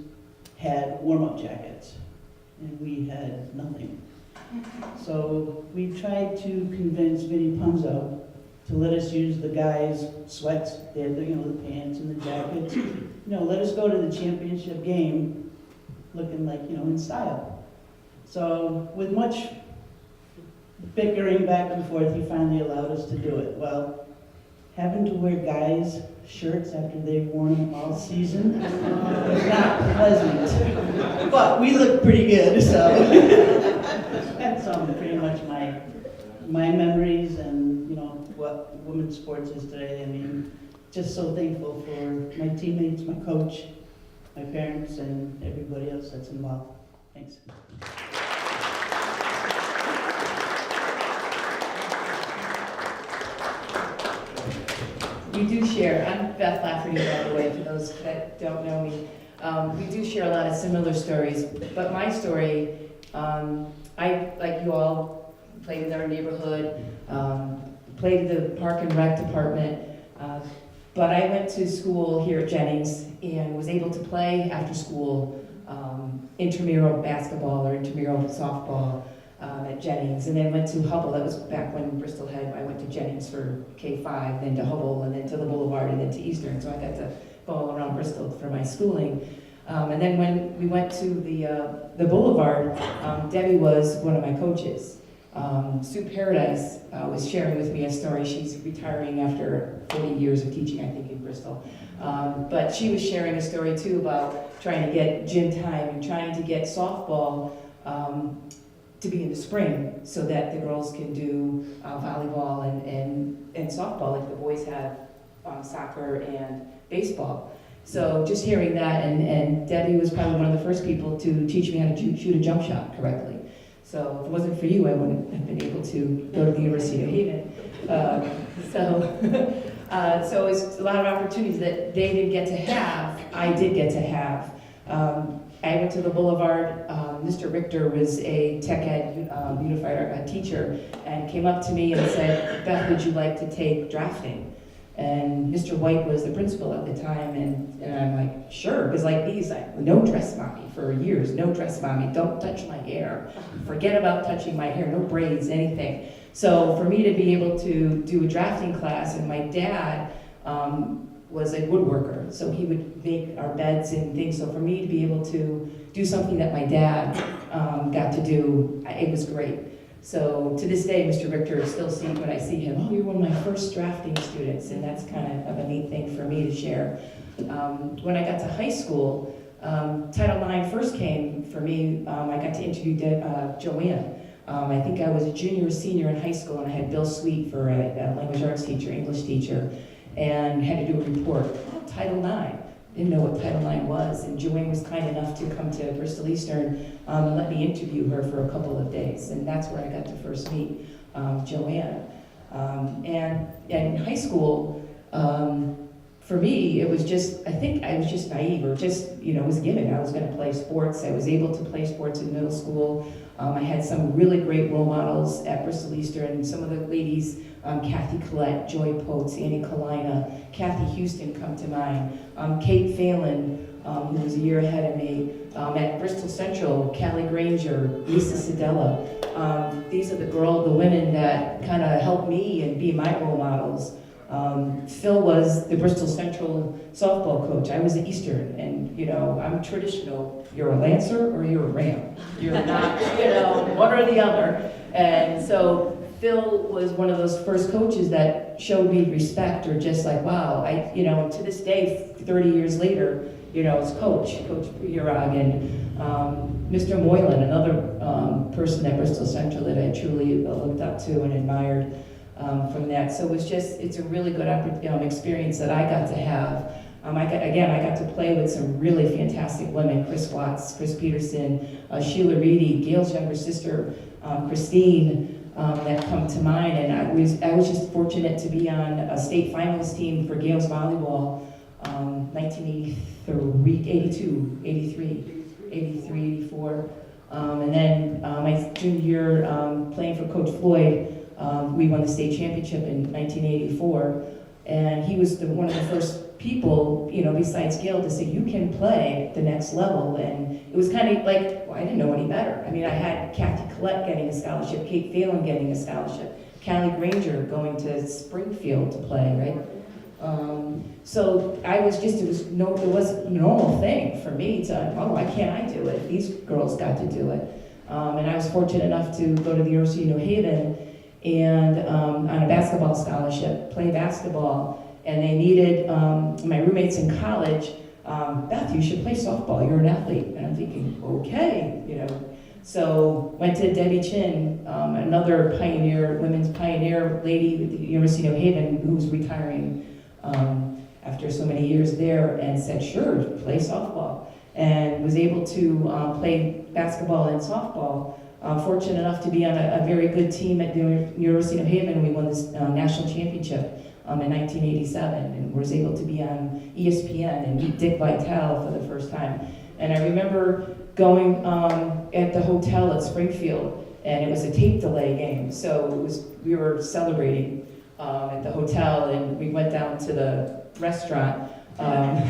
had warm-up jackets, and we had nothing. So we tried to convince Vinny Punzo to let us use the guys' sweats. They had the pants and the jackets. Let us go to the championship game looking like, in style. So with much bickering back and forth, he finally allowed us to do it. Well, having to wear guys' shirts after they've worn them all season was not pleasant. But we looked pretty good, so that's pretty much my memories and what women's sports is today. I mean, just so thankful for my teammates, my coach, my parents, and everybody else that's involved. Thanks. We do share, I'm Beth Lafferty, by the way, for those that don't know me. We do share a lot of similar stories, but my story, I, like you all, played in our neighborhood, played in the Park and Rec department, but I went to school here at Jennings and was able to play after school intramural basketball or intramural softball at Jennings, and then went to Hubble. That was back when Bristol had, I went to Jennings for K-5, then to Hubble, and then to the Boulevard, and then to Eastern, so I got to go all around Bristol for my schooling. And then when we went to the Boulevard, Debbie was one of my coaches. Sue Paradise was sharing with me a story. She's retiring after 40 years of teaching, I think, in Bristol. But she was sharing a story too about trying to get gym time and trying to get softball to be in the spring so that the girls can do volleyball and softball like the boys have soccer and baseball. So just hearing that, and Debbie was probably one of the first people to teach me how to shoot a jump shot correctly. So if it wasn't for you, I wouldn't have been able to go to the University of New Haven. So it's a lot of opportunities that they didn't get to have, I did get to have. I went to the Boulevard. Mr. Richter was a tech ed unified art teacher and came up to me and said, Beth, would you like to take drafting? And Mr. White was the principal at the time, and I'm like, sure, because like these, no dress mommy for years, no dress mommy, don't touch my hair, forget about touching my hair, no braids, anything. So for me to be able to do a drafting class, and my dad was a woodworker, so he would make our beds and things, so for me to be able to do something that my dad got to do, it was great. So to this day, Mr. Richter still see when I see him, oh, you're one of my first drafting students, and that's kind of a neat thing for me to share. When I got to high school, Title IX first came for me. I got to interview Joann. I think I was a junior or senior in high school, and I had Bill Sweet for a language arts teacher, English teacher, and had to do a report. Oh, Title IX. Didn't know what Title IX was, and Joann was kind enough to come to Bristol Eastern and let me interview her for a couple of days, and that's where I got to first meet Joann. And in high school, for me, it was just, I think I was just naive, or just, it was given. I was going to play sports. I was able to play sports in middle school. I had some really great role models at Bristol Eastern. Some of the ladies, Kathy Collette, Joy Potes, Annie Kalina, Kathy Houston come to mind. Kate Phelan, who was a year ahead of me. At Bristol Central, Callie Granger, Lisa Sedella. These are the women that kind of helped me and be my role models. Phil was the Bristol Central softball coach. I was at Eastern, and I'm traditional. You're a Lancer or you're a Ram. You're not, one or the other. And so Phil was one of those first coaches that showed me respect, or just like, wow, to this day, 30 years later, as Coach Pirog, and Mr. Moylan, another person at Bristol Central that I truly looked up to and admired. From that, so it's a really good experience that I got to have. I got to play with some really fantastic women: Chris Watts, Chris Peterson, Sheila Reedy, Gail's younger sister, Christine, that come to mind. And I was just fortunate to be on a state finalist team for Gail's volleyball, 1983, 82, 83, 84, and then my junior year playing for Coach Floyd. We won the state championship in 1984, and he was one of the first people, besides Gail, to say, you can play at the next level. And it was kind of like, well, I didn't know any better. I mean, I had Kathy Collette getting a scholarship, Kate Phelan getting a scholarship, Callie Granger going to Springfield to play, right? So it was a normal thing for me to, oh, why can't I do it? These girls got to do it. And I was fortunate enough to go to the University of New Haven and on a basketball scholarship, play basketball. And they needed, my roommates in college, Beth, you should play softball, you're an athlete. And I'm thinking, okay, So went to Debbie Chin, another women's pioneer lady at the University of New Haven, who was retiring after so many years there, and said, sure, play softball. And was able to play basketball and softball. Fortunate enough to be on a very good team at the University of New Haven. We won this national championship in 1987, and was able to be on ESPN and meet Dick Vitale for the first time. And I remember going at the hotel at Springfield, and it was a tape delay game, so we were celebrating at the hotel, and we went down to the restaurant, and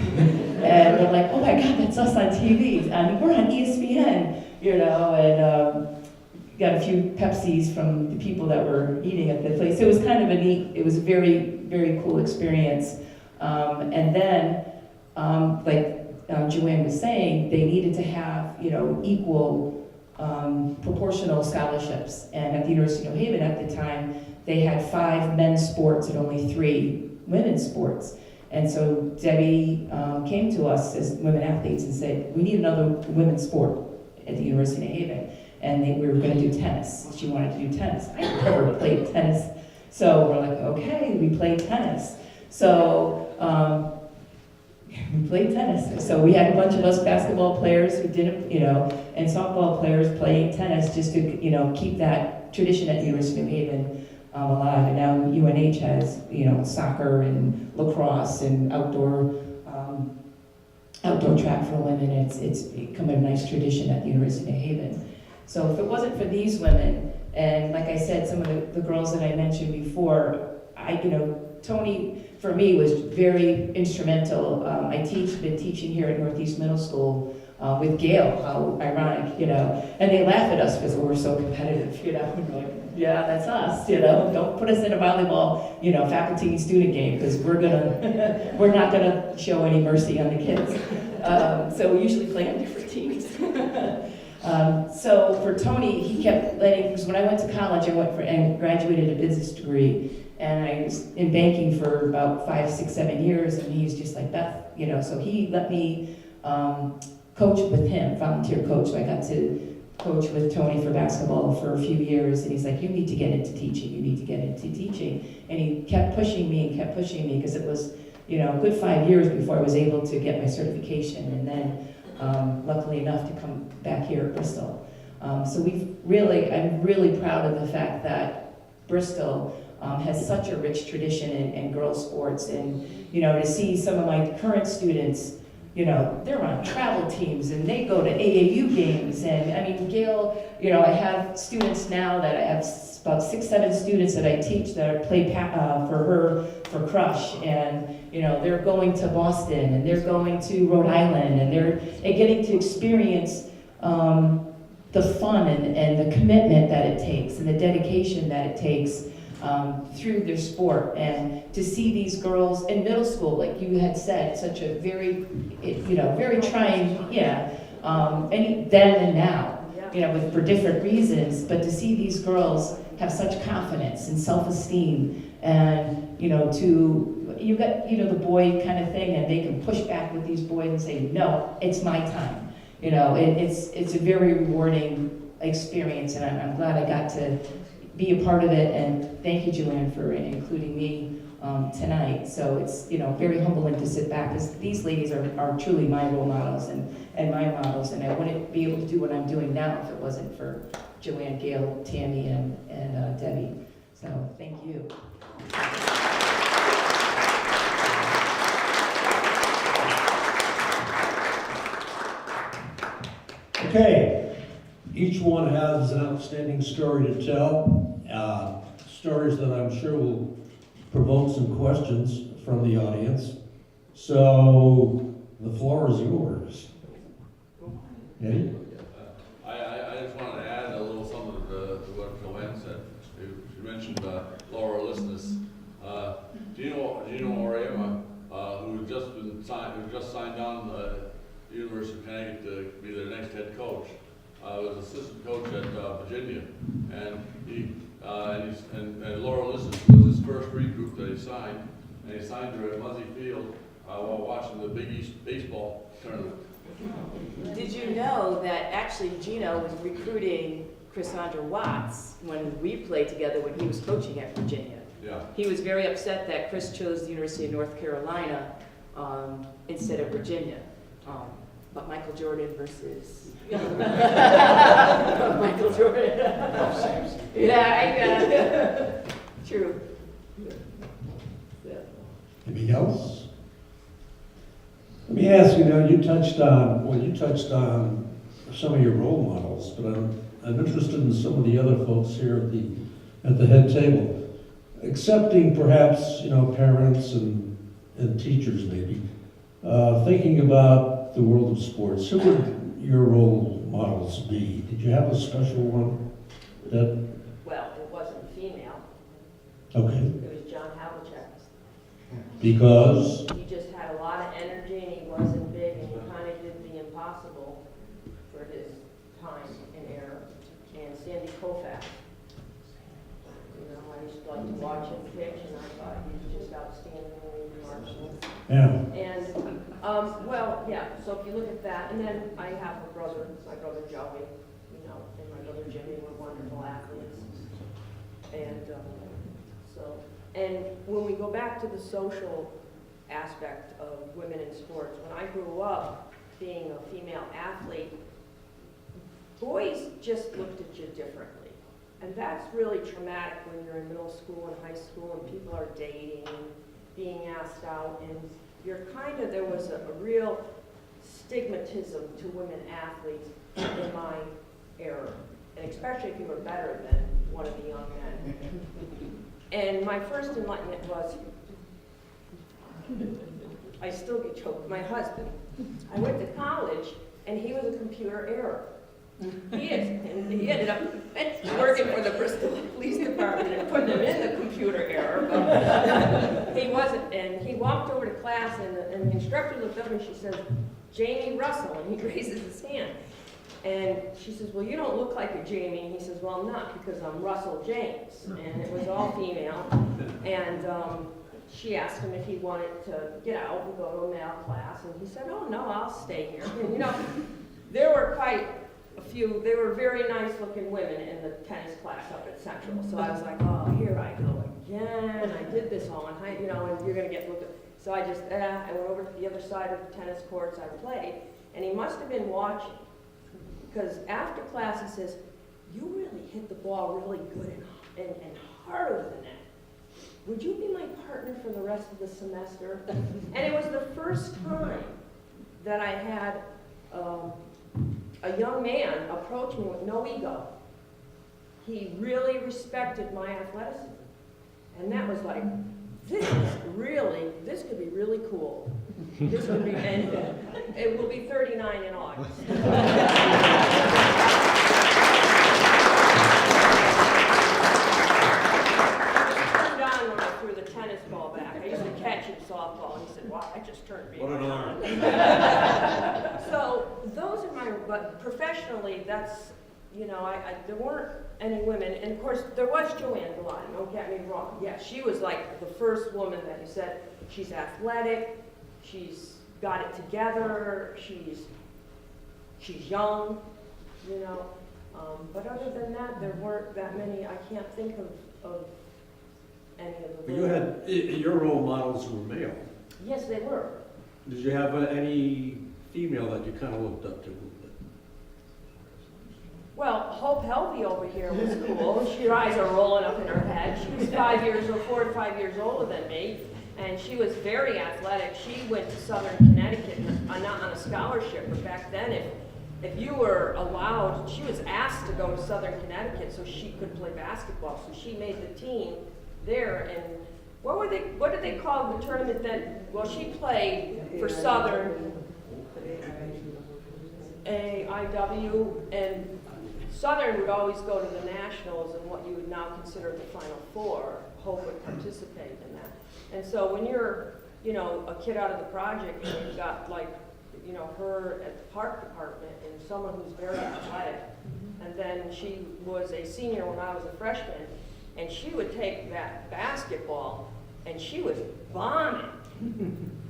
we're like, oh my God, that's us on TV. I mean, we're on ESPN, and got a few Pepsis from the people that were eating at the place. So it was kind of it was a very, very cool experience. And then, like Joann was saying, they needed to have, equal proportional scholarships. And at the University of New Haven at the time, they had 5 men's sports and only 3 women's sports. And so Debbie came to us as women athletes and said, we need another women's sport at the University of New Haven. And we were going to do tennis. She wanted to do tennis. I never played tennis. So we're like, okay, we played tennis. So we played tennis. So we had a bunch of us basketball players who didn't, and softball players playing tennis just to, keep that tradition at the University of New Haven alive. And now UNH has, soccer and lacrosse and outdoor track for women. It's become a nice tradition at the University of New Haven. So if it wasn't for these women, and like I said, some of the girls that I mentioned before, Toni, for me, was very instrumental. Been teaching here at Northeast Middle School with Gail, how ironic, and they laugh at us because we're so competitive, We're like, yeah, that's us, don't put us in a volleyball, faculty and student game, because we're not gonna show any mercy on the kids. So we usually play on different teams. So for Toni, he kept because when I went to college, and graduated a business degree, and I was in banking for about 5, 6, 7 years, and he's just like, Beth, so he let me coach with him, volunteer coach. So I got to coach with Toni for basketball for a few years, and he's like, you need to get into teaching, And he kept pushing me, because it was, a good 5 years before I was able to get my certification, and then luckily enough to come back here at Bristol. So I'm really proud of the fact that Bristol has such a rich tradition in girls' sports, and to see some of my current students, they're on travel teams and they go to AAU games, and I mean, Gail, I have students now that I have about 6, 7 students that I teach that play for Crush, and they're going to Boston and they're going to Rhode Island, and they're getting to experience the fun and the commitment that it takes and the dedication that it takes through their sport. And to see these girls in middle school, like you had said, such a very trying, and then and now, for different reasons, but to see these girls have such confidence and self-esteem, and you got the boy kind of thing, and they can push back with these boys and say, no, it's my time. It's a very rewarding experience, and I'm glad I got to be a part of it, and thank you, Joann, for including me tonight. So it's very humbling to sit back, because these ladies are truly my role models and my models, and I wouldn't be able to do what I'm doing now if it wasn't for Joann, Gail, Tami, and Debbie. So thank you. Okay, each one has an outstanding story to tell, stories that I'm sure will provoke some questions from the audience. So the floor is yours. Eddie? I just wanted to add a little something to what Joann said. She mentioned Laura Listness. Do you know Oriema, who just signed on the University of Connecticut to be their next head coach? Was assistant coach at Virginia, and Laura Listness was his first recruit that he signed, and he signed her at Muzzy Field while watching the Big East baseball tournament. Did you know that actually Gino was recruiting Cassandra Watts when we played together when he was coaching at Virginia? Yeah. He was very upset that Chris chose the University of North Carolina instead of Virginia. But Michael Jordan versus Michael Jordan. Yeah, true. Anybody else? Let me ask you, you touched on some of your role models, but I'm interested in some of the other folks here at the head table. Accepting perhaps, parents and teachers maybe, thinking about the world of sports, who would your role models be? Did you have a special one? Well, it wasn't female. Okay. It was John Havlicek. Because? He just had a lot of energy, and he wasn't big, and he kind of did the impossible for his time in air, and Sandy Koufax. You know, I used to like to watch him pitch, and I thought he was just outstandingly remarkable. Yeah. And, well, yeah, so if you look at that, and then I have a brother, my brother Joey, you know, and my brother Jimmy were wonderful athletes. And, and when we go back to the social aspect of women in sports, when I grew up being a female athlete, boys just looked at you differently. And that's really traumatic when you're in middle school and high school and people are dating and being asked out, and you're kind of, there was a real stigmatism to women athletes in my era, and especially if you were better than one of the young men. And my first enlightenment was, I still get choked, my husband. I went to college, and he was a computer error. He ended up working for the Bristol Police Department and putting him in the computer error, but he wasn't. And he walked over to class, and the instructor looked up and she says, "Jamie Russell," and he raises his hand. And she says, "Well, you don't look like a Jamie." And he says, "Well, I'm not, because I'm Russell James." And it was all female. And she asked him if he wanted to get out and go to a male class, and he said, "Oh, no, I'll stay here." And, you know, there were quite a few, they were very nice-looking women in the tennis class up at Central. So I was like, oh, here I go again. I did this all in high, you know, and you're going to get looked at. So I just, I went over to the other side of the tennis courts I played, and he must have been watching. Because after class, he says, "You really hit the ball really good and harder than that. Would you be my partner for the rest of the semester?" And it was the first time that I had a young man approach me with no ego. He really respected my athleticism. And that was like, this could be really cool. This would be, and it will be 39 in August. Ball back. I used to catch him softball, and he said, "Wow, I just turned me on." So those are my, but professionally, that's, you know, there weren't any women, and of course, there was Joann Galati, don't get me wrong. Yeah, she was like the first woman that you said, she's athletic, she's got it together, she's young, you know. But other than that, there weren't that many. I can't think of any of the. But you had, your role models were male. Yes, they were. Did you have any female that you kind of looked up to? Well, Hope Helvey over here was cool. Her eyes are rolling up in her head. She was 4 or 5 years older than me, and she was very athletic. She went to Southern Connecticut, not on a scholarship, but back then, if you were allowed, she was asked to go to Southern Connecticut so she could play basketball. So she made the team there, and what did they call the tournament then? Well, she played for Southern, AIW, and Southern would always go to the Nationals and what you would now consider the Final Four. Hope would participate in that. And so when you're, you know, a kid out of the project and you've got, like, you know, her at the Park Department and someone who's very athletic, and then she was a senior when I was a freshman, and she would take that basketball and she was bombing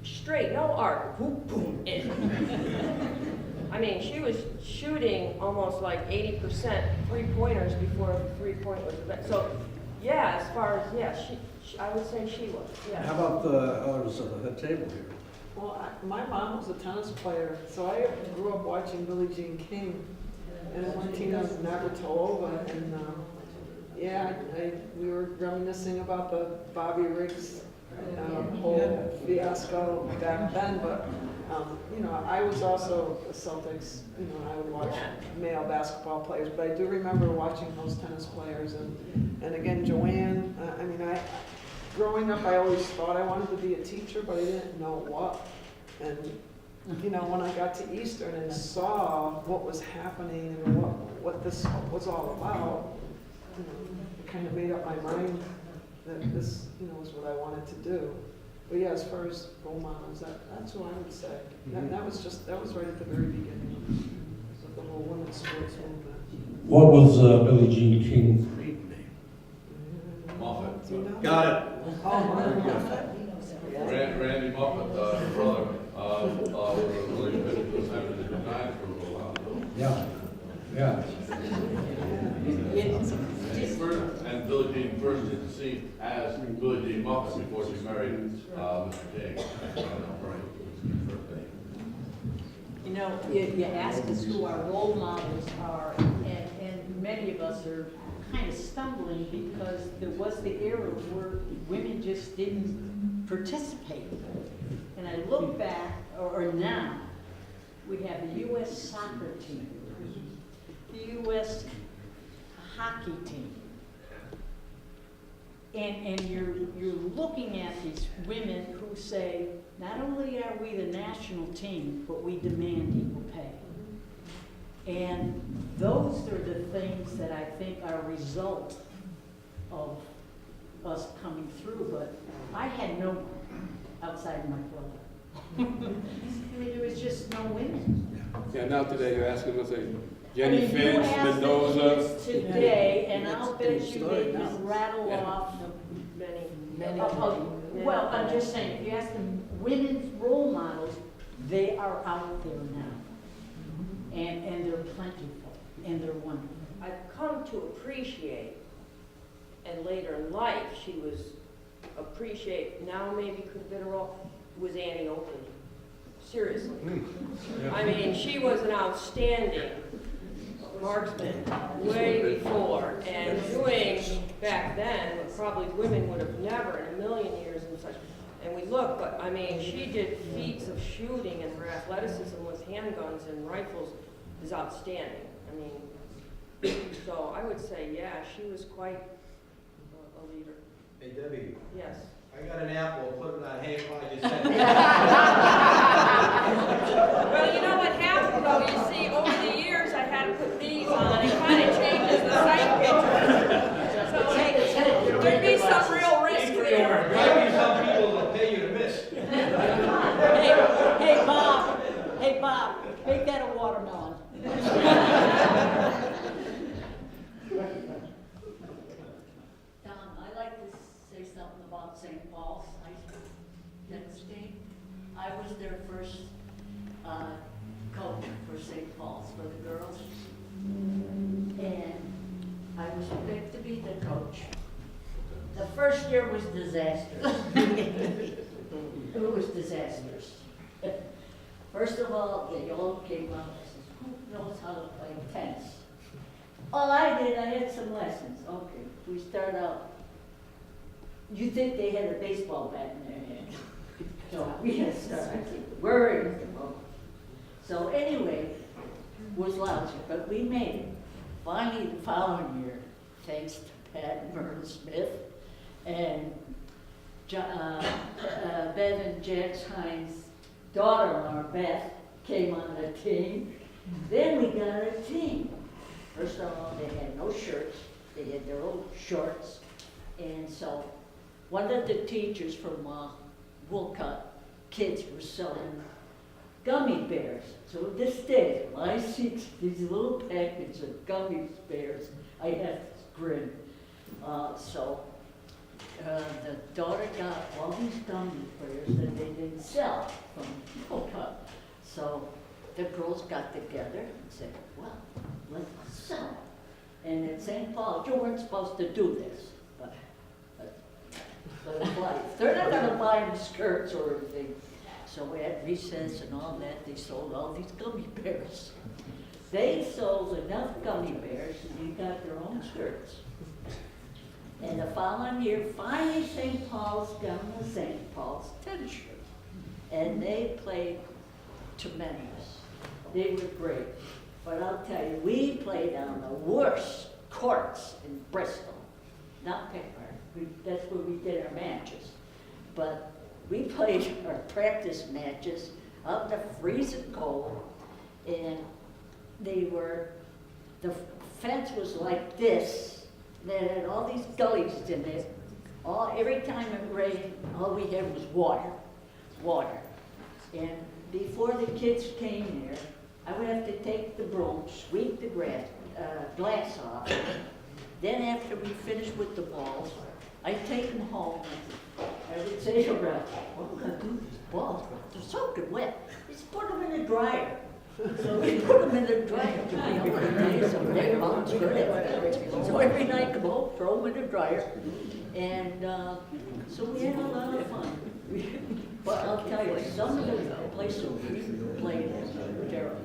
straight, no arc, boom, boom, in. I mean, she was shooting almost like 80% three-pointers before the three-point was invented. So, yeah, as far as, yeah, I would say she was, yeah. How about the others at the table here? Well, my mom was a tennis player, so I grew up watching Billie Jean King and Martina Navratilova, and yeah, we were reminiscing about the Bobby Riggs whole fiasco back then, but you know, I was also the Celtics, you know, I would watch male basketball players, but I do remember watching those tennis players, and again, Joann, I mean, growing up, I always thought I wanted to be a teacher, but I didn't know what, and you know, when I got to Eastern and saw what was happening and what this was all about, you know, it kind of made up my mind that this, you know, is what I wanted to do. But yeah, as far as role models, that's what I would say. That was right at the very beginning of the whole little women's sports one, What was Billie Jean King's Great name. Moffat. but. Do you know? Got it. Oh, Martin Moffat. Randy Moffat, his brother, was a really good, was having a good time for a little while. Yeah, yeah. And Billie Jean first did the scene as Billie Jean Moffat before she married Mr. King. You know, you ask us who our role models are, and many of us are kind of stumbling because there was the era where women just didn't participate. And I look back, or now, we have the U.S. soccer team, the U.S. hockey team. And you're looking at these women who say, not only are we the national team, but we demand equal pay. And those are the things that I think are a result of us coming through, but I had no one outside my brother. I mean, there was just no women. Yeah, now today you're asking us, I Jenny mean, you Finch, ask the Mendoza. kids today, and I'll bet you they now. can rattle off Many. well, I'm just saying, if you ask them women's role models, they are out there now. And they're plentiful, and they're wonderful. I've come to appreciate, and later in life, she was now maybe could have been a role, was Annie Oakley. Seriously. I mean, she was an outstanding marksman way before, and doing back then what probably women would have never in a million years and such. And we look, but I mean, she did feats of shooting, and her athleticism with handguns and rifles is outstanding. I mean, so I would say, yeah, she was quite a leader. Hey Debbie, Yes. I got an apple, put it on hay while you said Well, you know what happened though, you see, over the years I had to put these on, it kind of changes the sight picture. So there'd be some real risk there. There might be some people that pay you to miss. Hey Bob, make that a watermelon. Tom, I'd like to say something about St. Paul's tennis team. I was their first coach for St. Paul's for the girls. And I was picked to be the coach. The first year was disastrous. It was disastrous. First of all, the yellow came out and says, who knows how to play tennis? All I did, I had some lessons. Okay, we start out. You think they had a baseball bat in their hand. So we had to start worrying about it. So anyway, was lousy, but we made it. Finally, the following year, thanks to Pat and Merle Smith and Bev and Jax Hines' daughter-in-law, Beth, came on the team. Then we got a team. First of all, they had no shirts. They had their own shorts. And so one of the teachers from Woolcut kids were selling gummy bears. So this day, when I see these little packets of gummy bears, I have to grin. The daughter got all these gummy bears that they didn't sell from Woolcut. So the girls got together and said, well, let's sell them. And at St. Paul's, you weren't supposed to do this, but it's life. They're not going to buy them skirts or anything. So at recess and all that, they sold all these gummy bears. They sold enough gummy bears and they got their own skirts. And the following year, finally St. Paul's got them the St. Paul's tennis shirt. And they played tremendous. They were great. But I'll tell you, we played on the worst courts in Bristol. Not Pittsburgh. That's where we did our matches. But we played our practice matches out in the freezing cold. And the fence was like this. And it had all these gullies in it. Every time it rained, all we had was water. And before the kids came there, I would have to take the broom, sweep the glass off. Then after we finished with the balls, I'd take them home. I would say to Ralph, what am I gonna do with these balls? They're soaking wet. Let's put them in the dryer. So we put them in the dryer. To be able to do some big balls good. So every night come home, throw them in the dryer. And so we had a lot of fun. But I'll tell you, some of the places we played at, Gerald,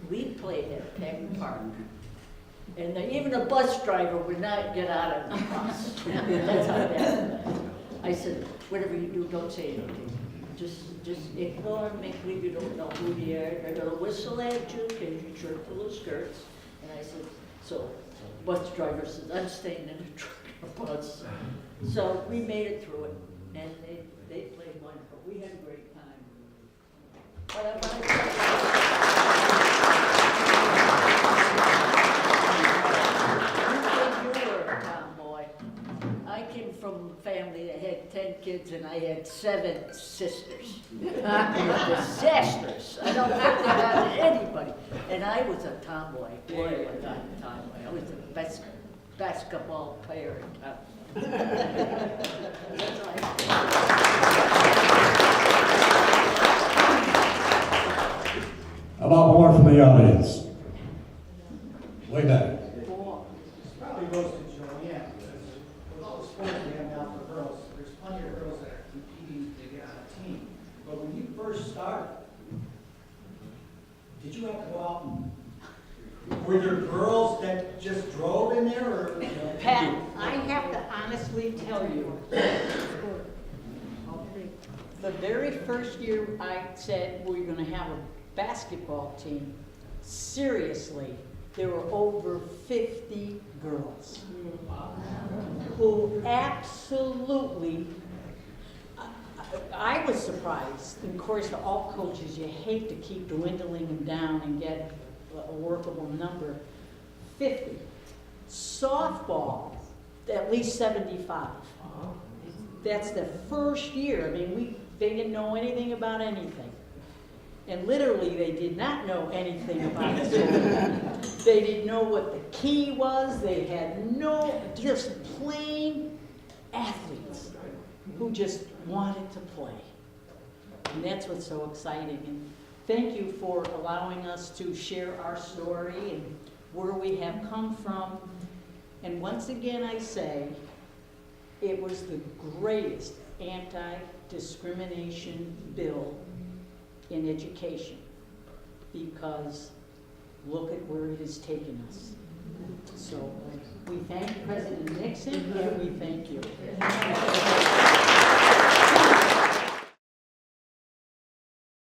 we played at Pirog Park. And even the bus driver would not get out of the bus. That's how bad. I said, whatever you do, don't say anything. Just ignore them, make believe you don't know who they are. They're gonna whistle at you, can you shirt full of skirts? And I said, so, bus driver says, I'm staying in the truck bus. So we made it through it, and they played wonderful. We had a great time. But I want to tell you, you think you were a tomboy. I came from a family that had 10 kids, and I had 7 sisters. They were disastrous. I don't think that happened to anybody. And I was a tomboy. Boy, was I a tomboy. I was the best basketball player in town. That's right. How about more from the audience? Way back. Probably goes to Joann, because with all the sports we have now for girls, there's plenty of girls that are competing to get on a team. But when you first started, did you have to go out and, were there girls that just drove in there, or? Pat, I have to honestly tell you, the very first year I said we were gonna have a basketball team, seriously, there were over 50 girls who absolutely, I was surprised. Of course, to all coaches, you hate to keep dwindling them down and get a workable number. 50. Softball, at least 75. That's the first year. I mean, they didn't know anything about anything. And literally, they did not know anything about it. They didn't know what the key was. They had just plain athletes who just wanted to play. And that's what's so exciting. And thank you for allowing us to share our story and where we have come from. And once again, I say, it was the greatest anti-discrimination bill in education, because look at where it has taken us. So we thank President Nixon, and we thank you.